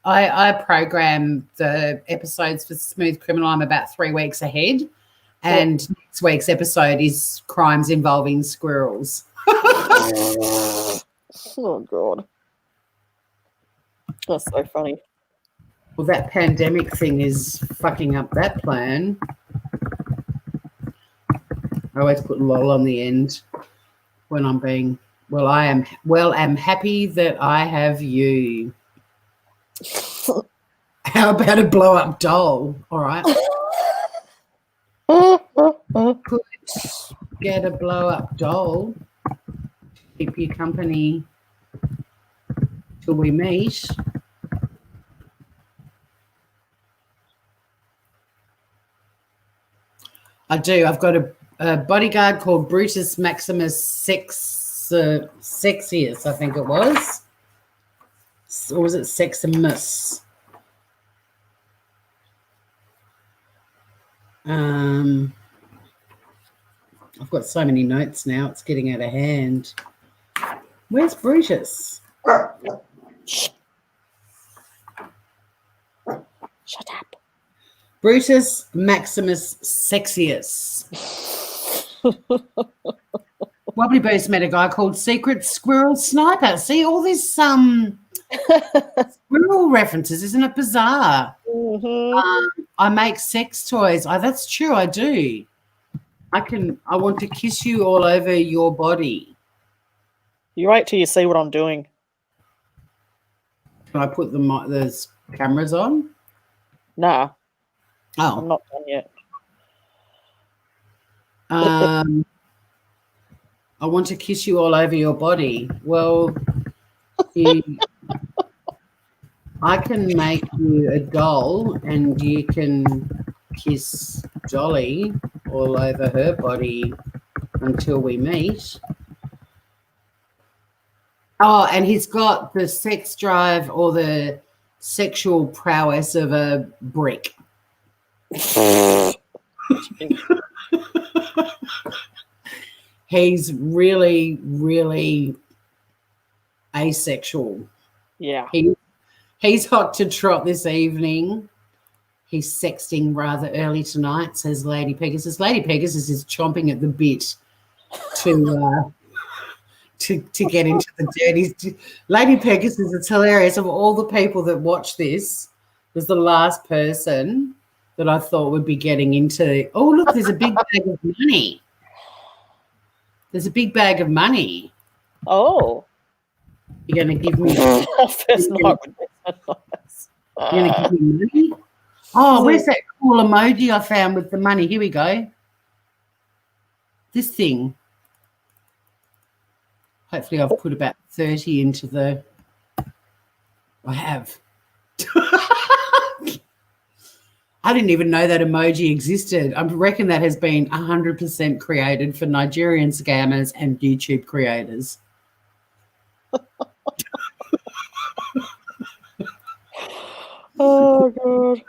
I program the episodes for Smooth Criminal. I'm about 3 weeks ahead, and next week's episode is crimes involving squirrels. Oh, God. That's so funny. Well, that pandemic thing is fucking up that plan. I always put lol on the end when I'm being, I'm happy that I have you. How about a blow-up doll? All right. Could get a blow-up doll. Keep you company till we meet. I do. I've got a bodyguard called Brutus Maximus Sexius, I think it was. Or was it Seximus? I've got so many notes now. It's getting out of hand. Where's Brutus? Shut up. Brutus Maximus Sexius. Wobbly Boost met a guy called Secret Squirrel Sniper. See all this squirrel references, isn't it bizarre? Mm-hmm. I make sex toys. That's true, I do. I want to kiss you all over your body. You wait till you see what I'm doing. Can I put the cameras on? Nah. Oh. I'm not done yet. I want to kiss you all over your body. Well, I can make you a doll and you can kiss Dolly all over her body until we meet. Oh, and he's got the sex drive or the sexual prowess of a brick. He's really, really asexual. Yeah. He's hot to trot this evening. He's sexting rather early tonight, says Lady Pegasus. Lady Pegasus is chomping at the bit to get into the dirty. Lady Pegasus, it's hilarious. Of all the people that watch this, was the last person that I thought would be getting into. Oh, look, there's a big bag of money. There's a big bag of money. Oh. You're going to give me first night would be so nice. You're going to give me money? Oh, where's that cool emoji I found with the money? Here we go. This thing. Hopefully I've put about 30 into the... I have. I didn't even know that emoji existed. I reckon that has been 100% created for Nigerian scammers and YouTube creators. Oh, God.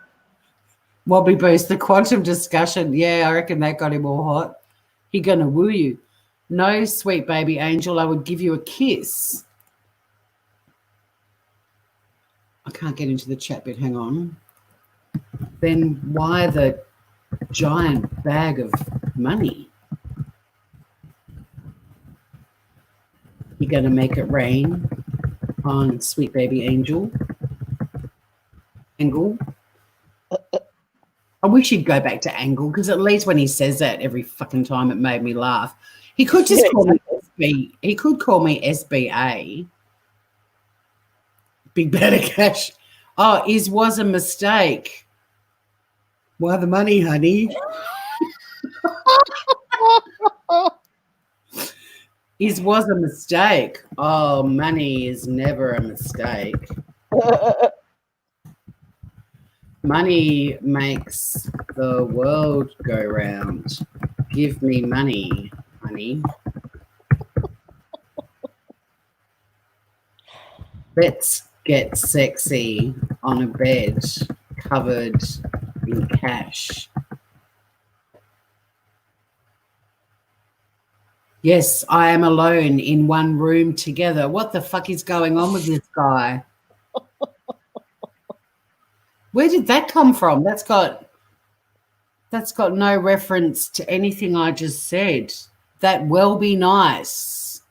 Wobbly Boost, the quantum discussion. Yeah, I reckon that got him all hot. He gonna woo you. No, sweet baby angel, I would give you a kiss. I can't get into the chat bit. Hang on. Then why the giant bag of money? You're going to make it rain on sweet baby angel. Angle. I wish he'd go back to Angle because at least when he says that every fucking time, it made me laugh. He could just call me SB. He could call me SBA. Big Better Cash. Oh, is was a mistake. Why the money, honey? Is was a mistake. Oh, money is never a mistake. Money makes the world go round. Give me money, honey. Let's get sexy on a bed covered in cash. Yes, I am alone in one room together. What the fuck is going on with this guy? Where did that come from? That's got no reference to anything I just said. That will be nice.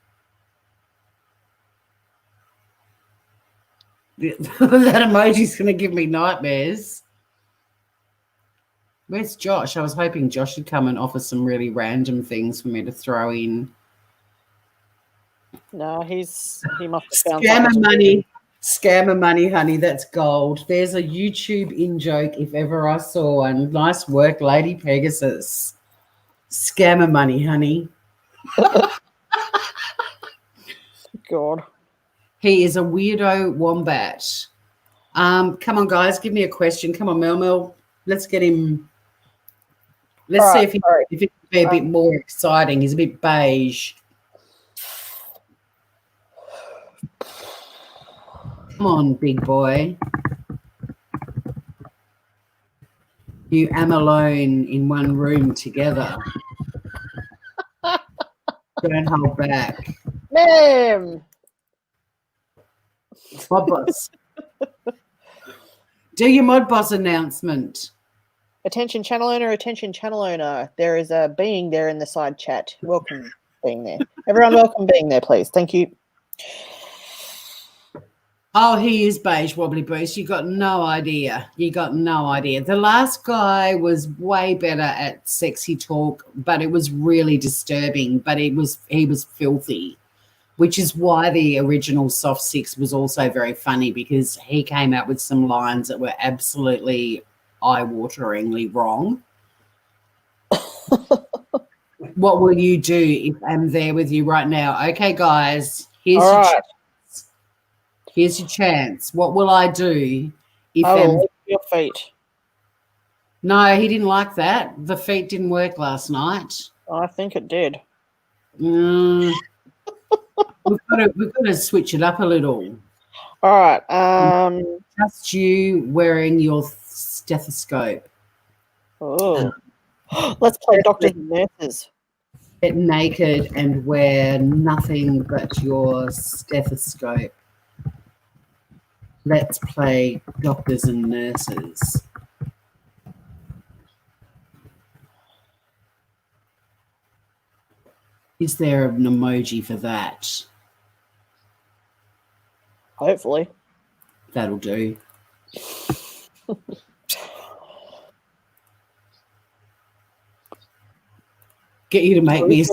That emoji's going to give me nightmares. Where's Josh? I was hoping Josh would come and offer some really random things for me to throw in. No, he must have found Scammer money, honey. That's gold. There's a YouTube in joke if ever I saw one. Nice work, Lady Pegasus. Scammer money, honey. God. He is a weirdo wombat. Come on, guys, give me a question. Come on, Mel Mel. Let's get him. Let's see if he can be a bit more exciting. He's a bit beige. Come on, big boy. You am alone in one room together. Don't hold back. Ma'am. Mod boss. Do your mod boss announcement. Attention channel owner, attention channel owner. There is a being there in the side chat. Welcome being there. Everyone welcome being there, please. Thank you. Oh, he is beige, Wobbly Boost. You got no idea. You got no idea. The last guy was way better at sexy talk, but it was really disturbing. But he was filthy, which is why the original Soft Six was also very funny because he came out with some lines that were absolutely eye-wateringly wrong. What will you do if I'm there with you right now? Okay, guys, here's your chance. Here's your chance. What will I do if I'm lick your feet? No, he didn't like that. The feet didn't work last night. I think it did. We've got to switch it up a little. All right. Just you wearing your stethoscope. Oh, let's play doctors and nurses. Get naked and wear nothing but your stethoscope. Let's play doctors and nurses. Is there an emoji for that? Hopefully. That'll do. Get you to make me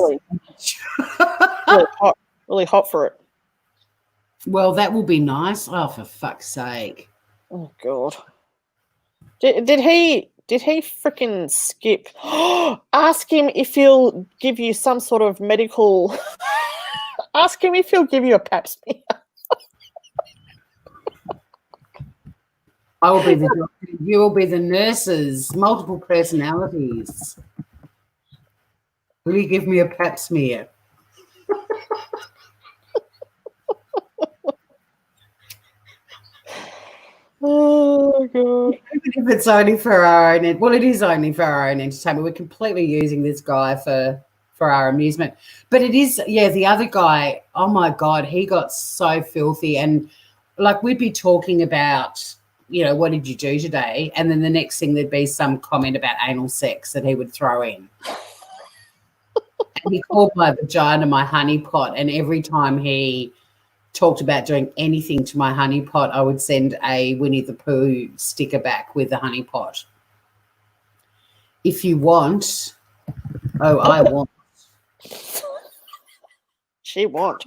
really hot for it. Well, that will be nice. Oh, for fuck's sake. Oh, God. Did he freaking skip? Ask him if he'll give you some sort of medical... Ask him if he'll give you a pap smear. I will be the doctor. You will be the nurses. Multiple personalities. Will you give me a pap smear? Oh God. Even if it's only for our own, well, it is only for our own entertainment. We're completely using this guy for our amusement. But it is, yeah, the other guy, oh my God, he got so filthy. And like we'd be talking about, what did you do today? And then the next thing there'd be some comment about anal sex that he would throw in. And he called my vagina my honey pot. And every time he talked about doing anything to my honey pot, I would send a Winnie the Pooh sticker back with the honey pot. If you want, I want. She won't.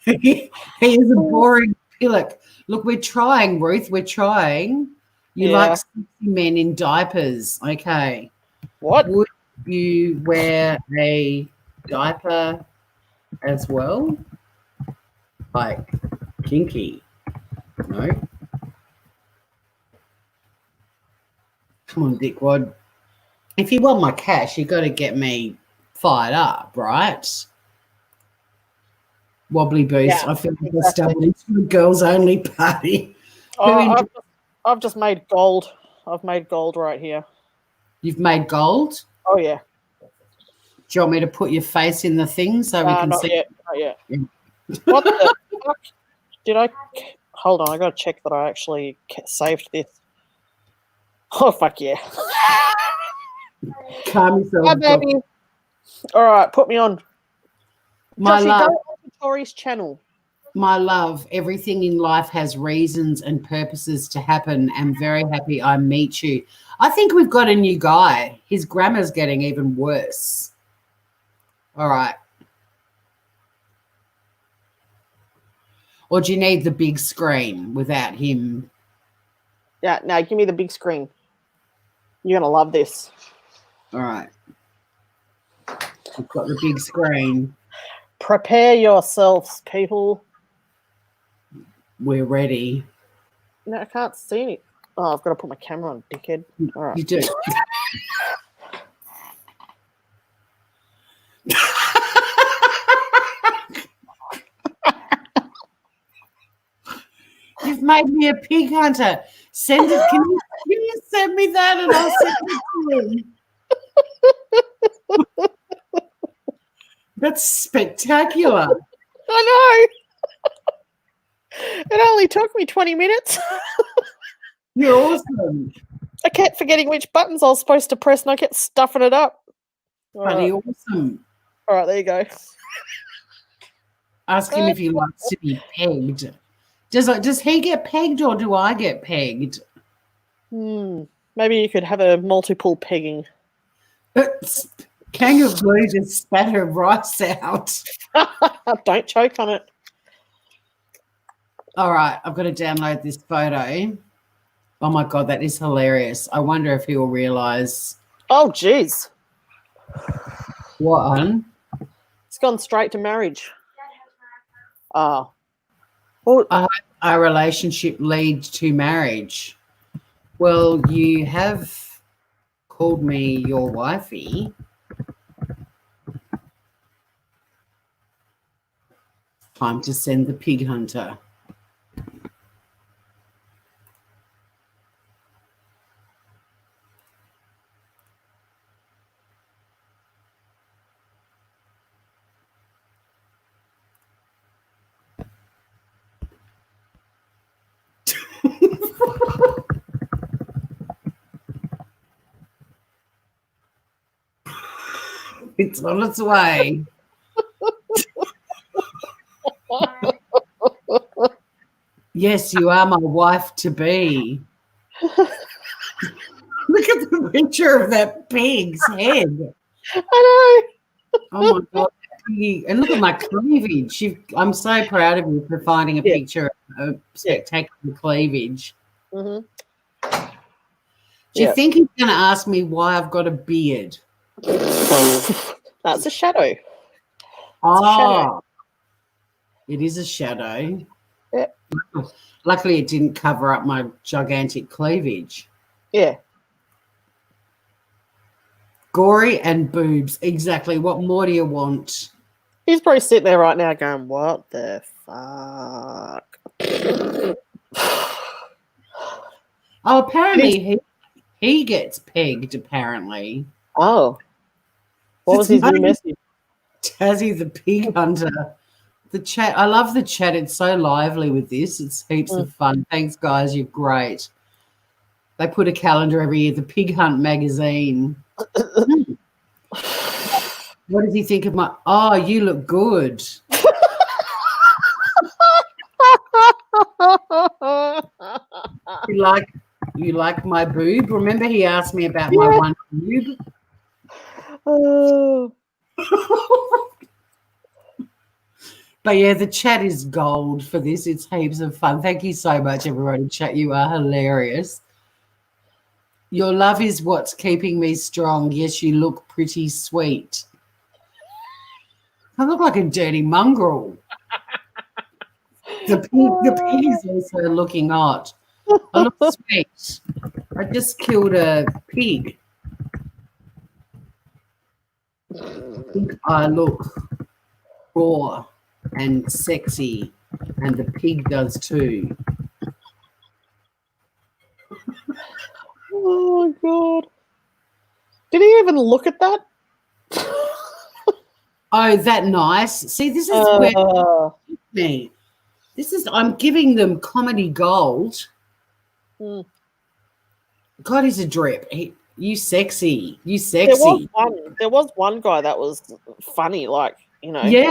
He is a boring pillock. Look, we're trying, Ruth. We're trying. You like sexy men in diapers. Okay. What? Would you wear a diaper as well? Like kinky? No. Come on, dickwad. If you want my cash, you got to get me fired up, right? Wobbly boost. Yeah, I feel like exactly. I stumbled into a girls only party. I've just made gold. I've made gold right here. You've made gold? Oh yeah. Do you want me to put your face in the thing so we can not see? yet. Not yet. What the fuck? Did I? Hold on. I got to check that I actually saved this. Oh fuck yeah. Calm yourself. Hi, baby. All right, put me on. My Joshy, love. go on to Tori's channel. My love, everything in life has reasons and purposes to happen. I'm very happy I meet you. I think we've got a new guy. His grammar's getting even worse. All right. Or do you need the big screen without him? Yeah, now give me the big screen. You're going to love this. All right. We've got the big screen. Prepare yourselves, people. We're ready. No, I can't see it. Oh, I've got to put my camera on, dickhead. All right. You do. You've made me a pig hunter. Send it. Can you send me that and I'll send it to him? That's spectacular. I know. It only took me 20 minutes. You're awesome. I kept forgetting which buttons I was supposed to press and I kept stuffing it up. Bloody awesome. All right, there you go. Ask him if he likes to be pegged. Does he get pegged or do I get pegged? Maybe you could have a multiple pegging. Kangaroo just spat her rice out. Don't choke on it. All right, I've got to download this photo. Oh my God, that is hilarious. I wonder if he'll realise. Oh, geez. What? It's gone straight to marriage. Oh. Well, Our relationship leads to marriage. Well, you have called me your wifey. Time to send the pig hunter. It's on its way. Yes, you are my wife to be. Look at the picture of that pig's head. I know. Oh my God. And look at my cleavage. I'm so proud of you for finding a picture of spectacular cleavage. Mm-hmm. Do you think he's going to ask me why I've got a beard? That's a shadow. Oh, it is a shadow. Yeah. Luckily, it didn't cover up my gigantic cleavage. Yeah. Gory and boobs. Exactly. What more do you want? He's probably sitting there right now going, what the fuck? Oh, apparently he gets pegged, apparently. Oh. What was his new message? Tazzy the pig hunter. The chat. I love the chat. It's so lively with this. It's heaps of fun. Thanks, guys. You're great. They put a calendar every year. The Pig Hunt magazine. What does he think of my? Oh, you look good. You like my boob? Remember he asked me about my one boob? Oh. But yeah, the chat is gold for this. It's heaps of fun. Thank you so much, everybody. Chat, you are hilarious. Your love is what's keeping me strong. Yes, you look pretty sweet. I look like a dirty mongrel. The pig is also looking hot. I look sweet. I just killed a pig. I think I look raw and sexy, and the pig does too. Oh, God. Did he even look at that? Oh, that nice. See, this is where me. I'm giving them comedy gold. God, he's a drip. You sexy. You sexy. There was one guy that was funny, like, you know. Yeah.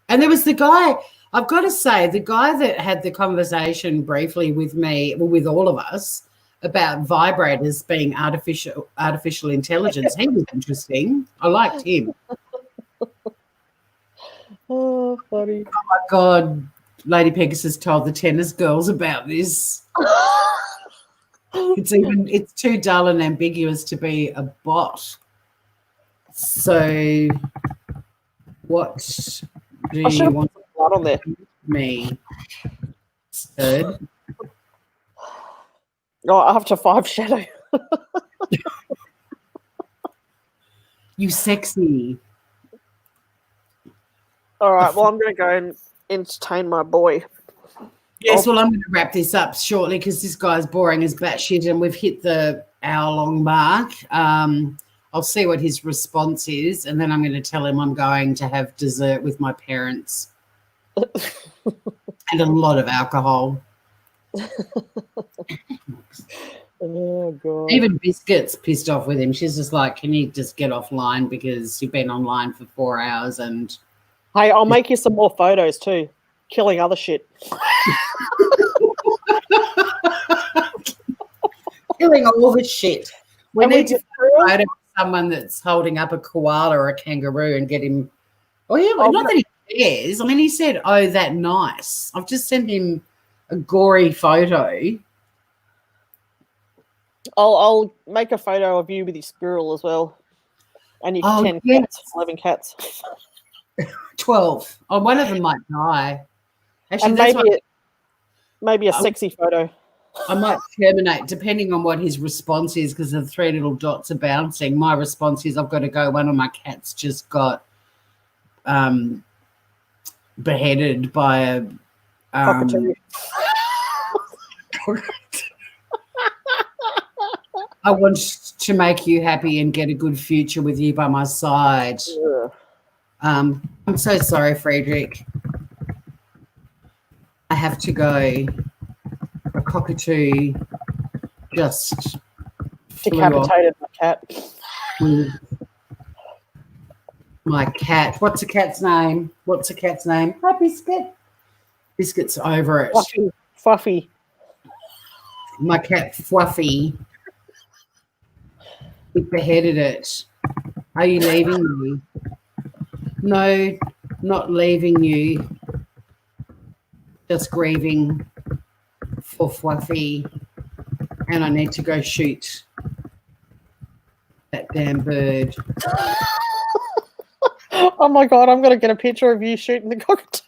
And there was the guy, I've got to say, the guy that had the conversation briefly with me, well, with all of us, about vibrators being artificial intelligence. He was interesting. I liked him. Oh, funny. Oh, my God. Lady Pegasus told the tennis girls about this. It's too dull and ambiguous to be a bot. So what do you want on there? Me? Third. Oh, after 5 shadow. You sexy. All right, well, I'm going to go and entertain my boy. Yes, well, I'm going to wrap this up shortly because this guy's boring as batshit and we've hit the hour-long mark. I'll see what his response is, and then I'm going to tell him I'm going to have dessert with my parents and a lot of alcohol. Oh, God. Even Biscuit's pissed off with him. She's just like, can you just get offline because you've been online for 4 hours and... Hey, I'll make you some more photos too. Killing other shit. Killing all the shit. We And need to find someone that's holding up a koala or a kangaroo and get him. Oh, yeah, but not that he cares. I mean, he said, oh, that nice. I've just sent him a gory photo. I'll make a photo of you with your squirrel as well. And your 10 cats, 11 cats. 12. Oh, one of them might die. Actually, and maybe a sexy photo. I might terminate, depending on what his response is, because the 3 little dots are bouncing. My response is I've got to go. One of my cats just got beheaded by a cockatoo. I want to make you happy and get a good future with you by my side. Yeah. I'm so sorry, Friedrich. I have to go. A cockatoo just decapitated my cat. My cat. What's a cat's name? Hi, Biscuit. Biscuit's over it. Fluffy. My cat, Fluffy. It beheaded it. Are you leaving me? No, not leaving you. Just grieving for Fluffy. And I need to go shoot that damn bird. Oh, my God. I'm going to get a picture of you shooting the cockatoo.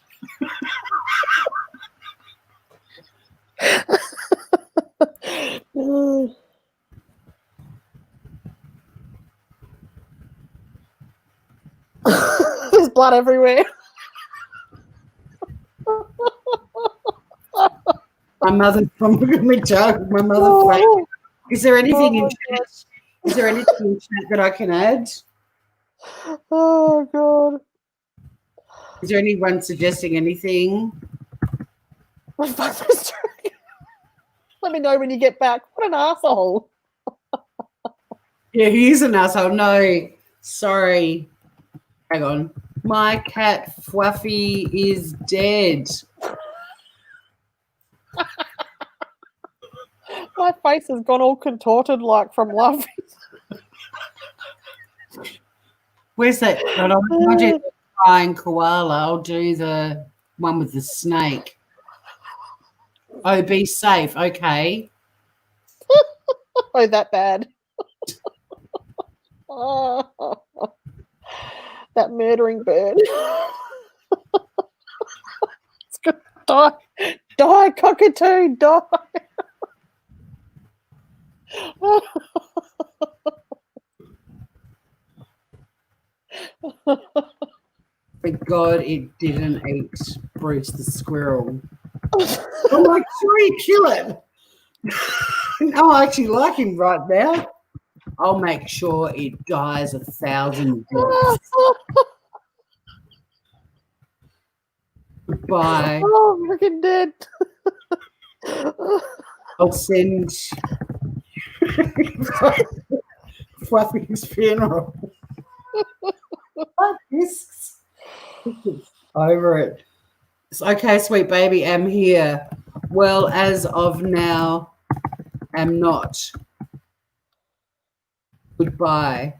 There's blood everywhere. My mother's from me joke. My mother. Oh, Is there anything in oh, chat? Is there anything in chat that I can add? oh God. Is there anyone suggesting anything? Let me know when you get back. What an asshole. Yeah, he is an asshole. No, sorry. Hang on. My cat Fluffy is dead. My face has gone all contorted like from laughing. Where's that? I don't want to do the crying koala. I'll do the one with the snake. Oh, be safe. Okay. Oh, that bad. Oh, that murdering bird. It's gonna die. Die, cockatoo, die. Thank God it didn't eat Bruce the squirrel. I'm like, sure you kill it. No, I actually like him right now. I'll make sure it dies 1,000 deaths. Goodbye. Oh, I'm freaking dead. I'll send Fluffy's funeral. What discs? Over it. It's okay, sweet baby, I'm here. Well, as of now, am not. Goodbye.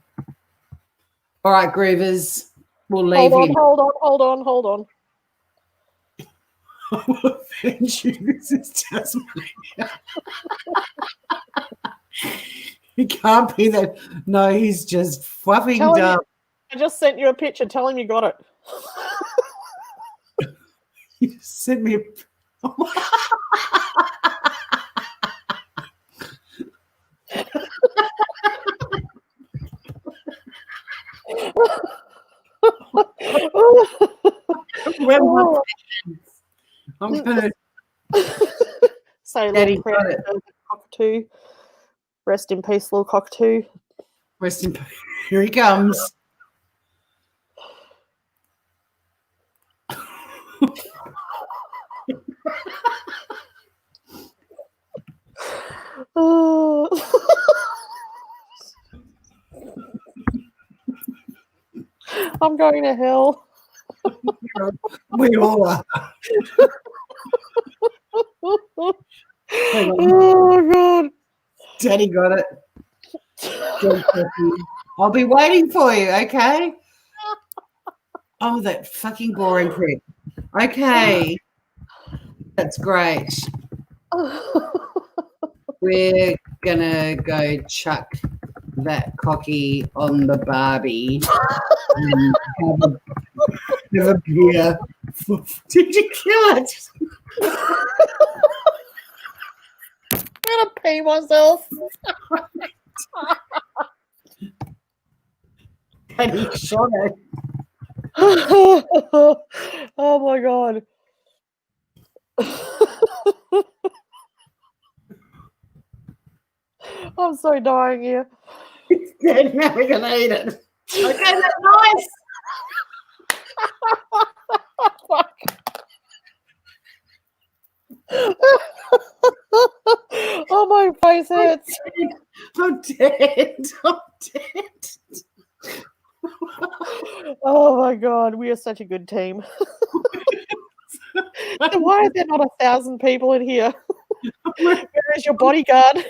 All right, Groovers, we'll leave him. Hold on. I will avenge you. This is Tasmania. He can't be that. No, he's just fluffing dumb. I just sent you a picture. Tell him you got it. You sent me a. I'm gonna say Daddy little prayer for the cockatoo. Rest in peace, little cockatoo. rest in peace. Here he comes. Oh. I'm going to hell. We all are. Oh God. Daddy got it. I'll be waiting for you, okay? Oh, that fucking boring prick. Okay. That's great. We're gonna go chuck that cocky on the Barbie and have a beer. Did you kill it? I'm gonna pee myself. And he shot it. Oh my God. I'm so dying here. It's dead. Now we're gonna eat it. Okay, that's nice. Fuck. Oh, my face hurts. I'm dead. I'm dead. Oh my God, we are such a good team. So why are there not 1,000 people in here? Where is your bodyguard?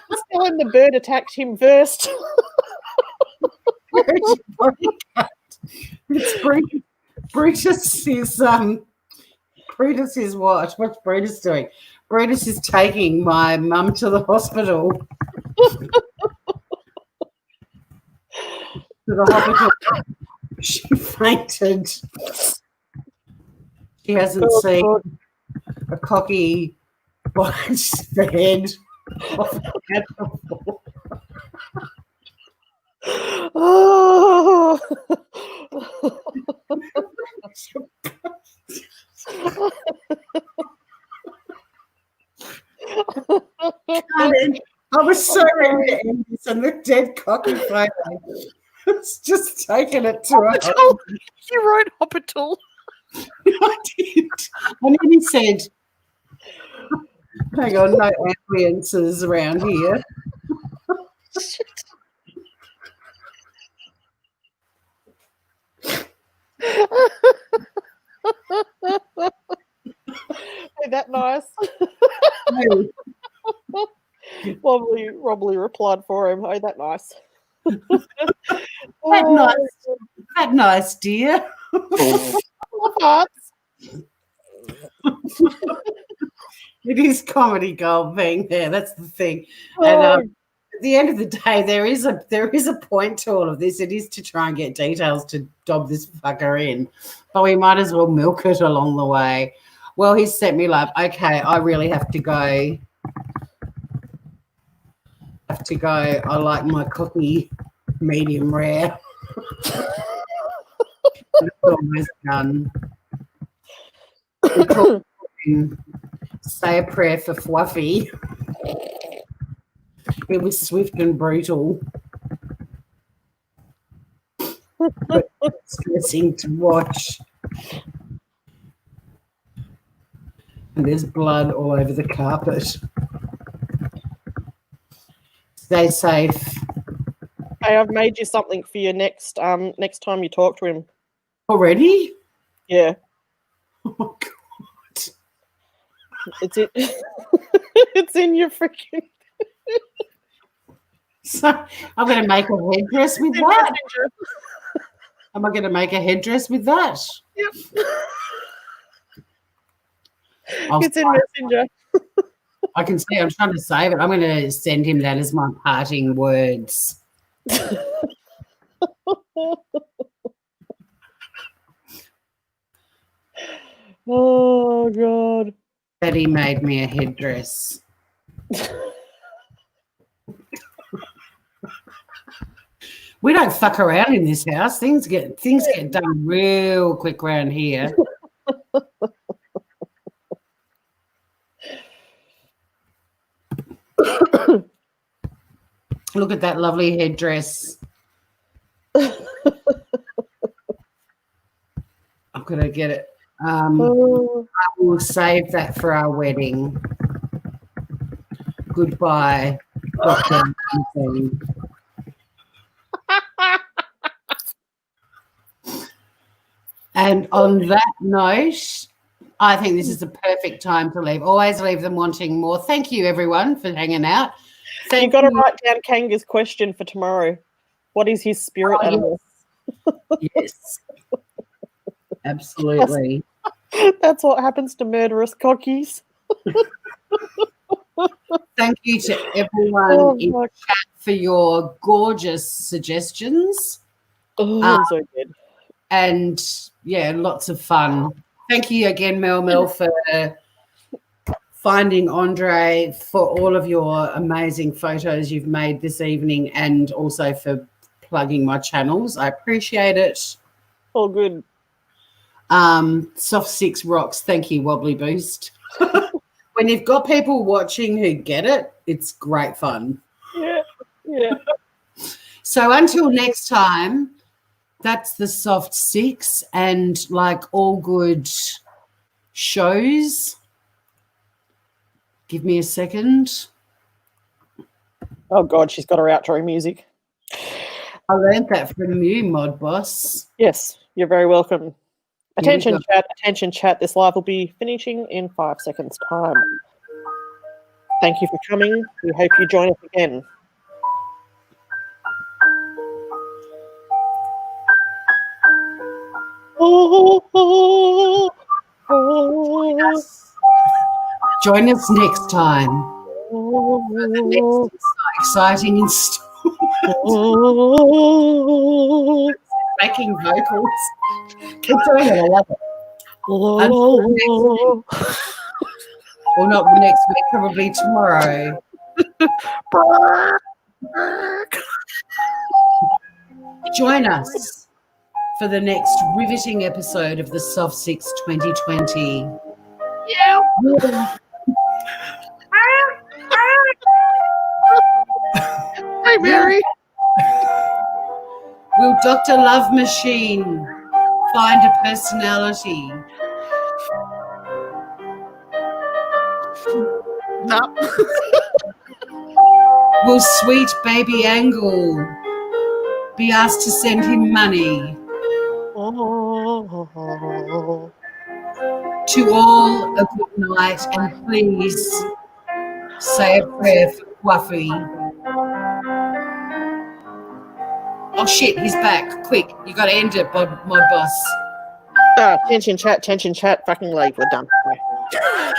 Let's tell him the bird attacked him first. Where's your bodyguard? It's Brutus is Brutus is what? What's Brutus doing? Brutus is taking my mum to the hospital. To the hospital. She fainted. She hasn't seen. a cocky watch the head of an animal. Oh. I was so ready to end this, and the dead cocky photo. It's just taking it to a. You wrote Hospital. I did. And then he said, hang on, no ambiances around here. Ain't that nice? No, Wobbly replied for him. Oh, that nice. that nice, dear. Hearts. It is comedy gold being there. That's the thing. And at the end of the day, there is a point to all of this. It is to try and get details to dob this fucker in, but we might as well milk it along the way. Well, he's set me up. Okay, I really have to go. I like my coffee medium rare. It's almost done. Say a prayer for Fluffy. It was swift and brutal, but stressing to watch. And there's blood all over the carpet. Stay safe. Hey, I've made you something for your next time you talk to him. Already? Yeah. Oh my God. It's it's in your freaking. So I'm going to make a headdress with that. Am I going to make a headdress with that? Yep. It's in Messenger. I can see. I'm trying to save it. I'm going to send him that as my parting words. Oh God. That he made me a headdress. We don't fuck around in this house. Things get done real quick around here. Look at that lovely headdress. I'm gonna get it. I will save that for our wedding. Goodbye, Dr. Anthony. And on that note, I think this is the perfect time to leave. Always leave them wanting more. Thank you, everyone, for hanging out. You've got to write down Kanga's question for tomorrow. What is his spirit animal? Yes. Absolutely. That's what happens to murderous cockies. Thank you to everyone in chat for your gorgeous suggestions. Oh, so good. And, yeah, lots of fun. Thank you again, Mel Mel, for finding Andre, for all of your amazing photos you've made this evening, and also for plugging my channels. I appreciate it. All good. Soft Six rocks. Thank you, Wobbly Boost. When you've got people watching who get it, it's great fun. Yeah, yeah. So until next time, that's the Soft Six, and like all good shows, give me a second. Oh, God, she's got her outro music. I learned that from you, Mod Boss. Yes, you're very welcome. Attention chat. This live will be finishing in 5 seconds' time. Thank you for coming. We hope you join us again. Join us next time for the next exciting installment. Making vocals. Keep doing it. I love it. Or not next week, probably tomorrow. Join us for the next riveting episode of the Soft 6 2020. Yeah. Hey, Mary. Will Dr. Love Machine find a personality? No. Will sweet baby Angle be asked to send him money? Oh. To all a good night, and please say a prayer for Quaffy. Oh shit, he's back. Quick, you got to end it, mod boss. Tension chat, fucking leave. We're done. Yeah.